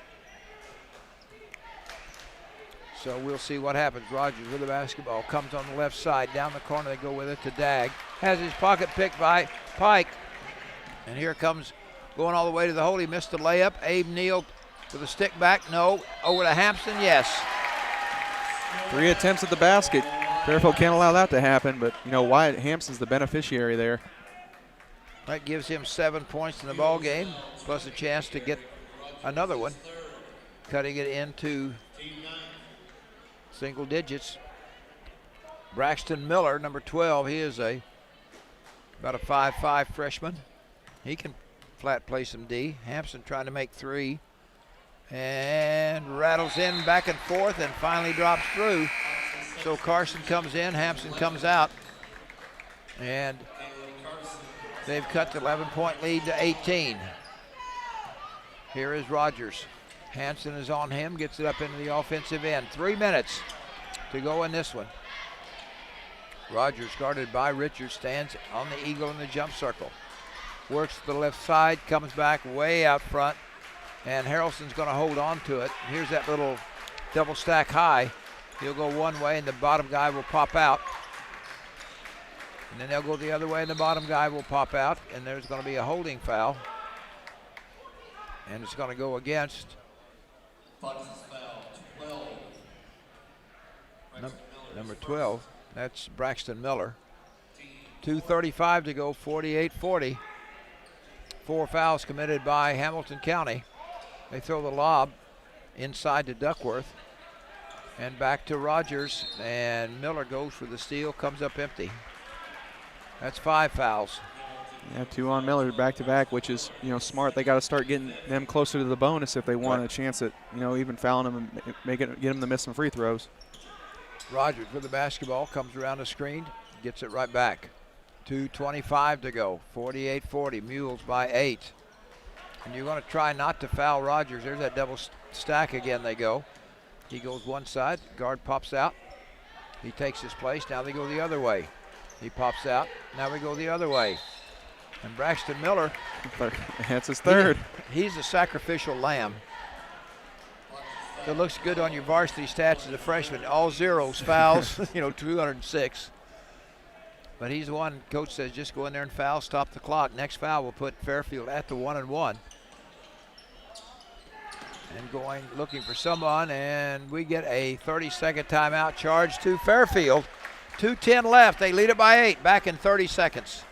Speaker 2: So we'll see what happens. Rogers with the basketball. Comes on the left side. Down the corner they go with it to Dag. Has his pocket picked by Pike. And here comes going all the way to the hole. He missed the layup. Abe Neal with a stick back. No. Over to Hampson. Yes.
Speaker 1: 3 attempts at the basket. Fairfield can't allow that to happen, but Wyatt Hampson's the beneficiary there.
Speaker 2: That gives him 7 points in the ball game, plus a chance to get another one, cutting it into single digits. Braxton Miller, number 12, he is about a 5'5" freshman. He can flat play some D. Hampson trying to make three and rattles in back and forth and finally drops through. So Carson comes in, Hampson comes out, and they've cut the 11-point lead to 18. Here is Rogers. Hanson is on him, gets it up into the offensive end. 3 minutes to go in this one. Rogers guarded by Richards, stands on the eagle in the jump circle. Works to the left side, comes back way out front, and Harrelson's going to hold on to it. Here's that little double stack high. He'll go one way and the bottom guy will pop out. And then they'll go the other way and the bottom guy will pop out, and there's going to be a holding foul. And it's going to go against number 12. That's Braxton Miller. 2:35 to go, 48-40. 4 fouls committed by Hamilton County. They throw the lob inside to Duckworth. And back to Rogers, and Miller goes for the steal, comes up empty. That's 5 fouls.
Speaker 1: Yeah, 2 on Miller back to back, which is, smart. They got to start getting them closer to the bonus if they want a chance at, even fouling them and get them to miss some free throws.
Speaker 2: Rogers with the basketball, comes around the screen, gets it right back. 2:25 to go, 48-40, Mules by 8. And you're going to try not to foul Rogers. There's that double stack again, they go. He goes one side, guard pops out. He takes his place, now they go the other way. He pops out, now we go the other way. And Braxton Miller.
Speaker 1: That's his third.
Speaker 2: He's a sacrificial lamb. It looks good on your varsity stats as a freshman. All zeros, fouls, 206. But he's the one, coach says, just go in there and foul, stop the clock. Next foul will put Fairfield at the 1-and-1. And going, looking for someone, and we get a 30-second timeout charge to Fairfield. 2:10 left, they lead it by 8, back in 30 seconds.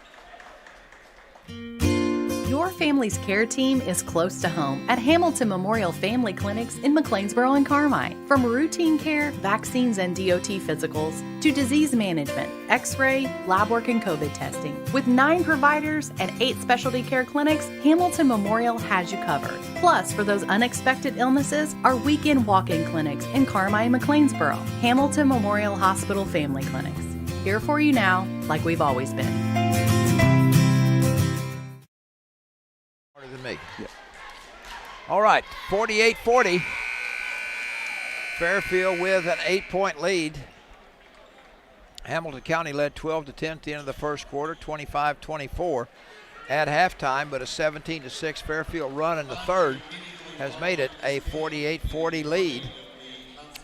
Speaker 9: Your family's care team is close to home at Hamilton Memorial Family Clinics in McLeansboro and Carmine. From routine care, vaccines and DOT physicals, to disease management, x-ray, lab work, and COVID testing. With 9 providers and 8 specialty care clinics, Hamilton Memorial has you covered. Plus, for those unexpected illnesses, our weekend walk-in clinics in Carmine and McLeansboro. Hamilton Memorial Hospital Family Clinics. Here for you now, like we've always been.
Speaker 2: Than me. Yeah. All right, 48-40. Fairfield with an 8-point lead. Hamilton County led 12-10 at the end of the first quarter, 25-24 at halftime, but a 17-6 Fairfield run in the third has made it a 48-40 lead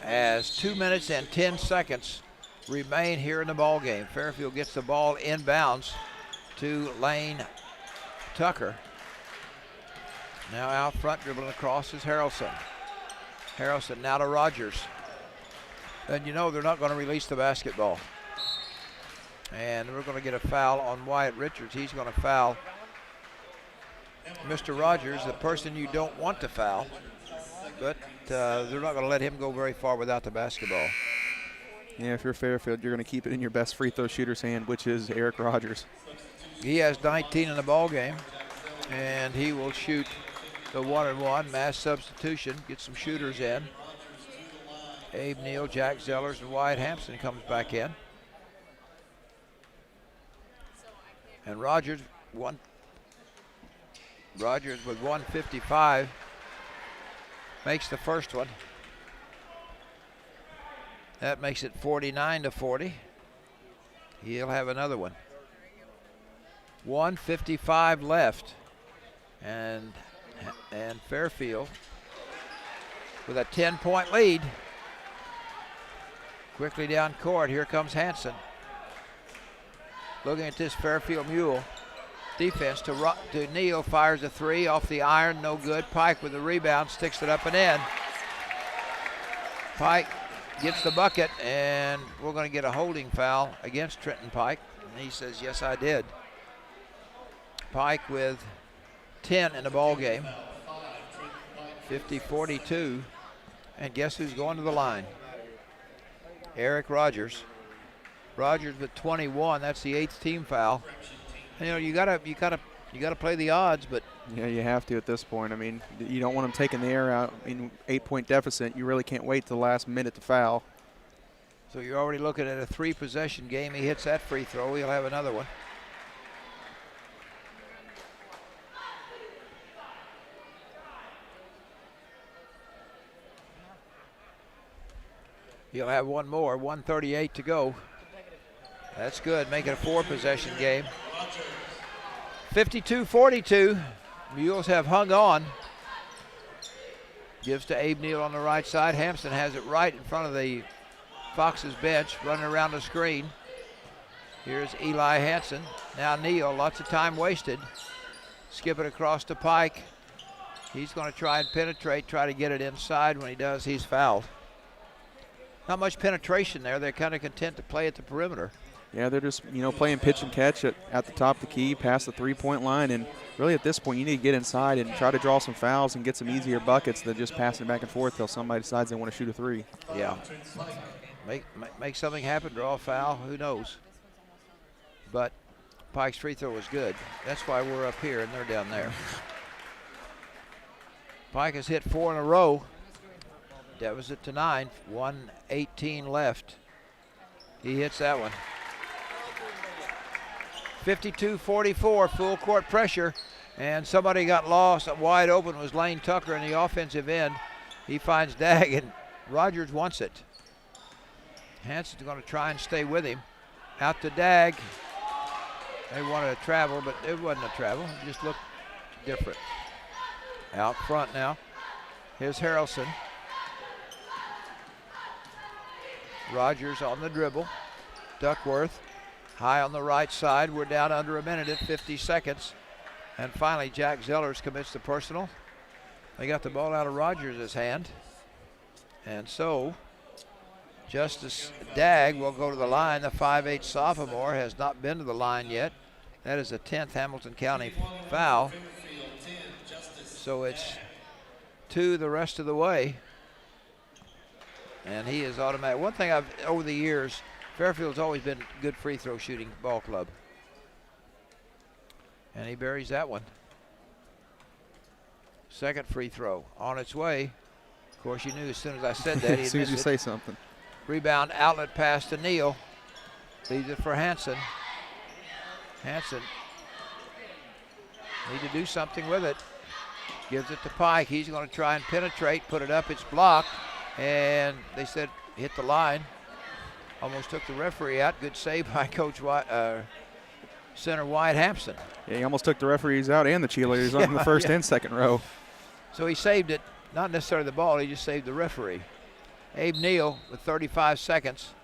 Speaker 2: as 2 minutes and 10 seconds remain here in the ball game. Fairfield gets the ball inbounds to Lane Tucker. Now out front, dribbling across is Harrelson. Harrelson now to Rogers. And they're not going to release the basketball. And we're going to get a foul on Wyatt Richards. He's going to foul Mr. Rogers, the person you don't want to foul. But they're not going to let him go very far without the basketball.
Speaker 1: Yeah, if you're Fairfield, you're going to keep it in your best free throw shooter's hand, which is Eric Rogers.
Speaker 2: He has 19 in the ball game, and he will shoot the 1-and-1, mass substitution, get some shooters in. Abe Neal, Jack Zellers, and Wyatt Hampson comes back in. And Rogers with 1:55 makes the first one. That makes it 49-40. He'll have another one. 1:55 left. And Fairfield with a 10-point lead. Quickly down court, here comes Hanson. Looking at this Fairfield Mule defense to Neal, fires a 3 off the iron, no good. Pike with the rebound, sticks it up and in. Pike gets the bucket, and we're going to get a holding foul against Trenton Pike. And he says, yes, I did. Pike with 10 in the ball game. 50-42. And guess who's going to the line? Eric Rogers. Rogers with 21. That's the 8th team foul. You gotta play the odds, but
Speaker 1: yeah, you have to at this point. I mean, you don't want them taking the air out. 8-point deficit. You really can't wait till the last minute to foul.
Speaker 2: So you're already looking at a 3-possession game. He hits that free throw. He'll have another one. He'll have one more, 1:38 to go. That's good, make it a 4-possession game. 52-42, Mules have hung on. Gives to Abe Neal on the right side. Hampson has it right in front of the Fox's bench, running around the screen. Here's Eli Hansen. Now Neal, lots of time wasted. Skip it across to Pike. He's going to try and penetrate, try to get it inside. When he does, he's fouled. Not much penetration there. They're kind of content to play at the perimeter.
Speaker 1: Yeah, they're just, playing pitch and catch at the top of the key, past the three-point line. And really at this point, you need to get inside and try to draw some fouls and get some easier buckets than just passing it back and forth till somebody decides they want to shoot a three.
Speaker 2: Yeah. Make something happen, draw a foul, who knows. But Pike's free throw was good. That's why we're up here and they're down there. Pike has hit 4 in a row. That was it to 9. 1:18 left. He hits that one. 52-44, full court pressure. And somebody got lost. Wide open was Lane Tucker in the offensive end. He finds Dag, and Rogers wants it. Hanson's going to try and stay with him. Out to Dag. They wanted to travel, but it wasn't a travel. It just looked different. Out front now. Here's Harrelson. Rogers on the dribble. Duckworth high on the right side. We're down under a minute at 50 seconds. And finally, Jack Zellers commits the personal. They got the ball out of Rogers' hand. And so, Justice Dag will go to the line. The 5'8" sophomore has not been to the line yet. That is a 10th Hamilton County foul. So it's 2 the rest of the way. And he is automatic. One thing over the years, Fairfield's always been a good free throw shooting ball club. And he buries that one. Second free throw on its way. Of course, you knew as soon as I said that.
Speaker 1: As soon as you say something.
Speaker 2: Rebound outlet pass to Neal. Leaves it for Hanson. Hanson need to do something with it. Gives it to Pike. He's going to try and penetrate, put it up. It's blocked. And they said hit the line. Almost took the referee out. Good save by Coach center Wyatt Hampson.
Speaker 1: Yeah, he almost took the referees out and the cheerleaders on the first and second row.
Speaker 2: So he saved it, not necessarily the ball, he just saved the referee. Abe Neal with 35 seconds.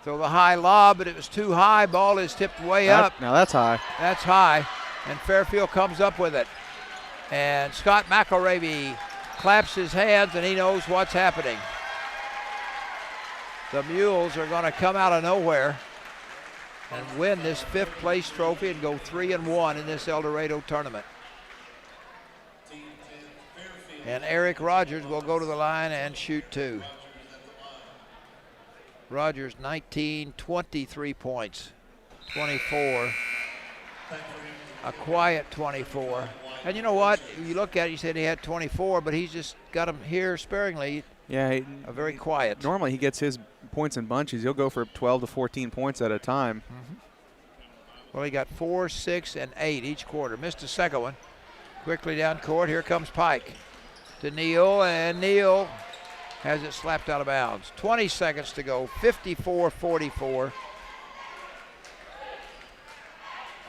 Speaker 2: Throw the high lob, but it was too high. Ball is tipped way up.
Speaker 1: Now that's high.
Speaker 2: That's high, and Fairfield comes up with it. And Scott McElravy claps his hands, and he knows what's happening. The Mules are going to come out of nowhere and win this 5th place trophy and go 3-1 in this Eldorado tournament. And Eric Rogers will go to the line and shoot 2. Rogers 19, 23 points, 24, a quiet 24. And you know what? You look at it, you said he had 24, but he's just got them here sparingly.
Speaker 1: Yeah,
Speaker 2: a very quiet.
Speaker 1: Normally he gets his points in bunches. He'll go for 12 to 14 points at a time.
Speaker 2: Mm-hmm. Well, he got 4, 6, and 8 each quarter. Missed a second one. Quickly down court. Here comes Pike to Neal, and Neal has it slapped out of bounds. 20 seconds to go. 54-44.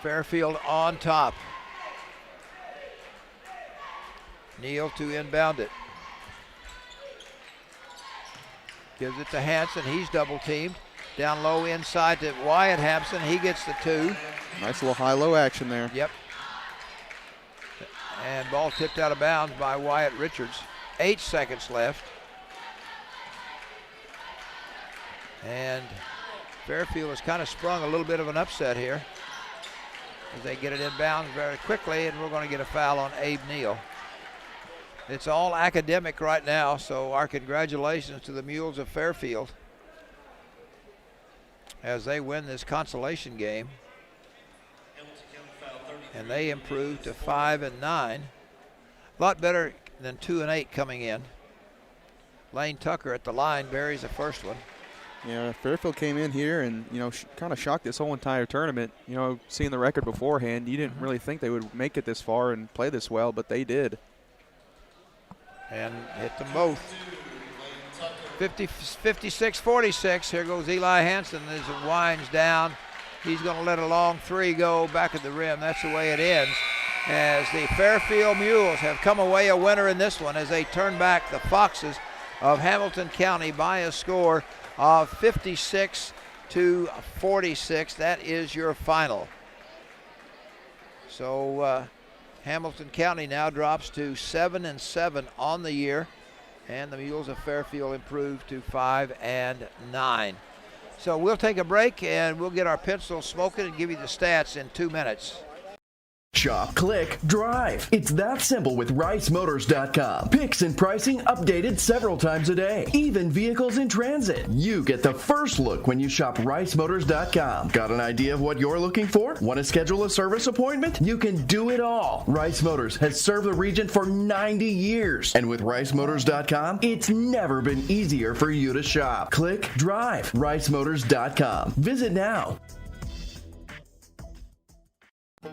Speaker 2: Fairfield on top. Neal to inbound it. Gives it to Hanson. He's double teamed. Down low inside to Wyatt Hampson. He gets the 2.
Speaker 1: Nice little high-low action there.
Speaker 2: Yep. And ball tipped out of bounds by Wyatt Richards. 8 seconds left. And Fairfield has kind of sprung a little bit of an upset here as they get it inbounds very quickly, and we're going to get a foul on Abe Neal. It's all academic right now, so our congratulations to the Mules of Fairfield as they win this consolation game. And they improve to 5-9. A lot better than 2-8 coming in. Lane Tucker at the line buries the first one.
Speaker 1: Yeah, Fairfield came in here and, kind of shocked this whole entire tournament. Seeing the record beforehand, you didn't really think they would make it this far and play this well, but they did.
Speaker 2: And hit them both. 56-46. Here goes Eli Hanson as it winds down. He's going to let a long 3 go back at the rim. That's the way it ends, as the Fairfield Mules have come away a winner in this one as they turn back the Foxes of Hamilton County by a score of 56-46. That is your final. So Hamilton County now drops to 7-7 on the year, and the Mules of Fairfield improve to 5-9. So we'll take a break and we'll get our pencils smoking and give you the stats in 2 minutes.
Speaker 4: Shop, click, drive. It's that simple with rivalry.com. Picks and pricing updated several times a day. Even vehicles in transit. You get the first look when you shop rivalry.com. Got an idea of what you're looking for? Want to schedule a service appointment? You can do it all. Rice Motors has served the region for 90 years. And with rivalry.com, it's never been easier for you to shop. Click, drive. rivalry.com. Visit now.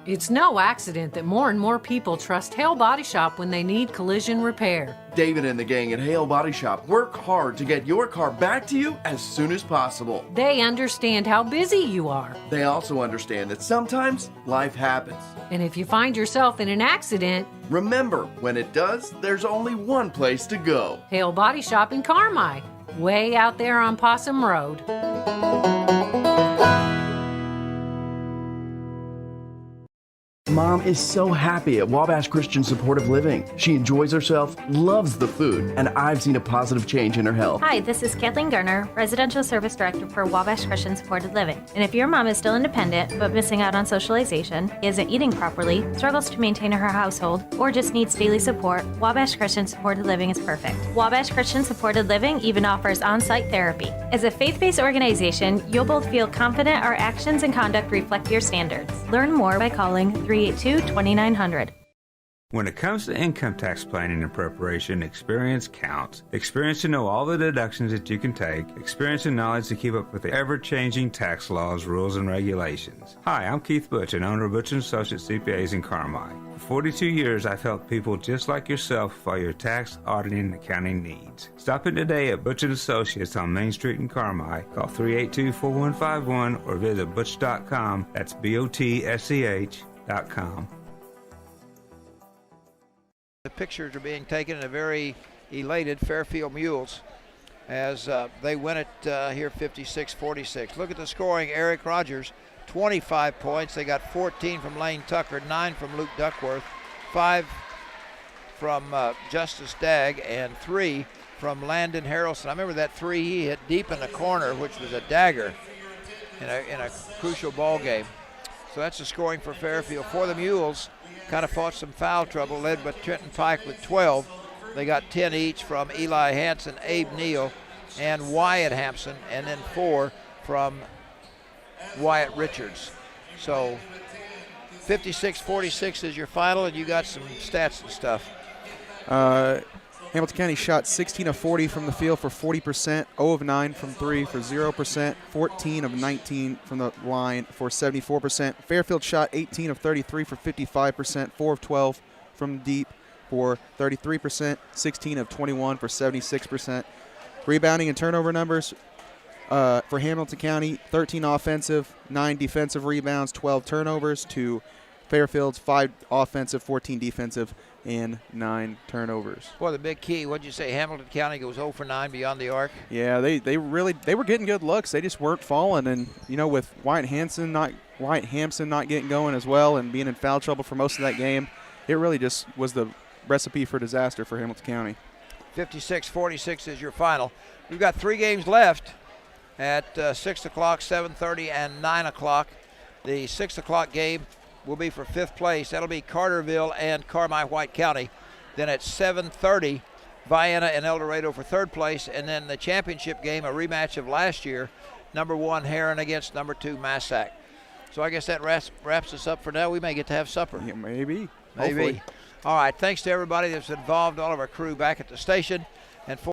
Speaker 6: It's no accident that more and more people trust Hale Body Shop when they need collision repair.
Speaker 4: David and the gang at Hale Body Shop work hard to get your car back to you as soon as possible.
Speaker 6: They understand how busy you are.
Speaker 4: They also understand that sometimes life happens.
Speaker 6: And if you find yourself in an accident,
Speaker 4: remember, when it does, there's only one place to go.
Speaker 6: Hale Body Shop in Carmi, way out there on Possum Road.
Speaker 4: Mom is so happy at Wabash Christian Supportive Living. She enjoys herself, loves the food, and I've seen a positive change in her health.
Speaker 7: Hi, this is Kathleen Garner, Residential Service Director for Wabash Christian Supported Living. And if your mom is still independent but missing out on socialization, isn't eating properly, struggles to maintain her household, or just needs daily support, Wabash Christian Supported Living is perfect. Wabash Christian Supported Living even offers on-site therapy. As a faith-based organization, you'll both feel confident our actions and conduct reflect your standards. Learn more by calling 382-2900.
Speaker 8: When it comes to income tax planning and preparation, experience counts. Experience to know all the deductions that you can take. Experience and knowledge to keep up with the ever-changing tax laws, rules, and regulations. Hi, I'm Keith Butch, and owner of Butch & Associates CPAs in Carmi. For 42 years, I've helped people just like yourself for your tax, auditing, and accounting needs. Stop in today at Butch & Associates on Main Street in Carmi. Call 382-4151 or visit butch.com. That's BOTSCH.com.
Speaker 2: The pictures are being taken in a very elated Fairfield Mules as they win it here 56-46. Look at the scoring. Eric Rogers, 25 points. They got 14 from Lane Tucker, 9 from Luke Duckworth, 5 from Justice Dagg, and 3 from Landon Harrelson. I remember that 3 he hit deep in the corner, which was a dagger in a crucial ball game. So that's the scoring for Fairfield. For the Mules, kind of fought some foul trouble, led by Trenton Pike with 12. They got 10 each from Eli Hansen, Abe Neal, and Wyatt Hampson, and then 4 from Wyatt Richards. So 56-46 is your final, and you got some stats and stuff.
Speaker 1: Hamilton County shot 16 of 40 from the field for 40%, 0 of 9 from 3 for 0%, 14 of 19 from the line for 74%. Fairfield shot 18 of 33 for 55%, 4 of 12 from deep for 33%, 16 of 21 for 76%. Rebounding and turnover numbers for Hamilton County, 13 offensive, 9 defensive rebounds, 12 turnovers to Fairfield's 5 offensive, 14 defensive, and 9 turnovers.
Speaker 2: Well, the big key, what'd you say, Hamilton County goes 0 for 9 beyond the arc?
Speaker 1: Yeah, they were getting good looks. They just weren't falling, and with Wyatt Hampson not getting going as well and being in foul trouble for most of that game, it really just was the recipe for disaster for Hamilton County.
Speaker 2: 56-46 is your final. We've got 3 games left at 6 o'clock, 7:30, and 9 o'clock. The 6 o'clock game will be for 5th place. That'll be Carterville and Carmi-White County. Then at 7:30, Vienna and Eldorado for 3rd place. And then the championship game, a rematch of last year, number 1 Heron against number 2 Massac. So I guess that wraps us up for now. We may get to have supper.
Speaker 1: Yeah, maybe.
Speaker 2: Hopefully. All right, thanks to everybody that's involved, all of our crew back at the station. And for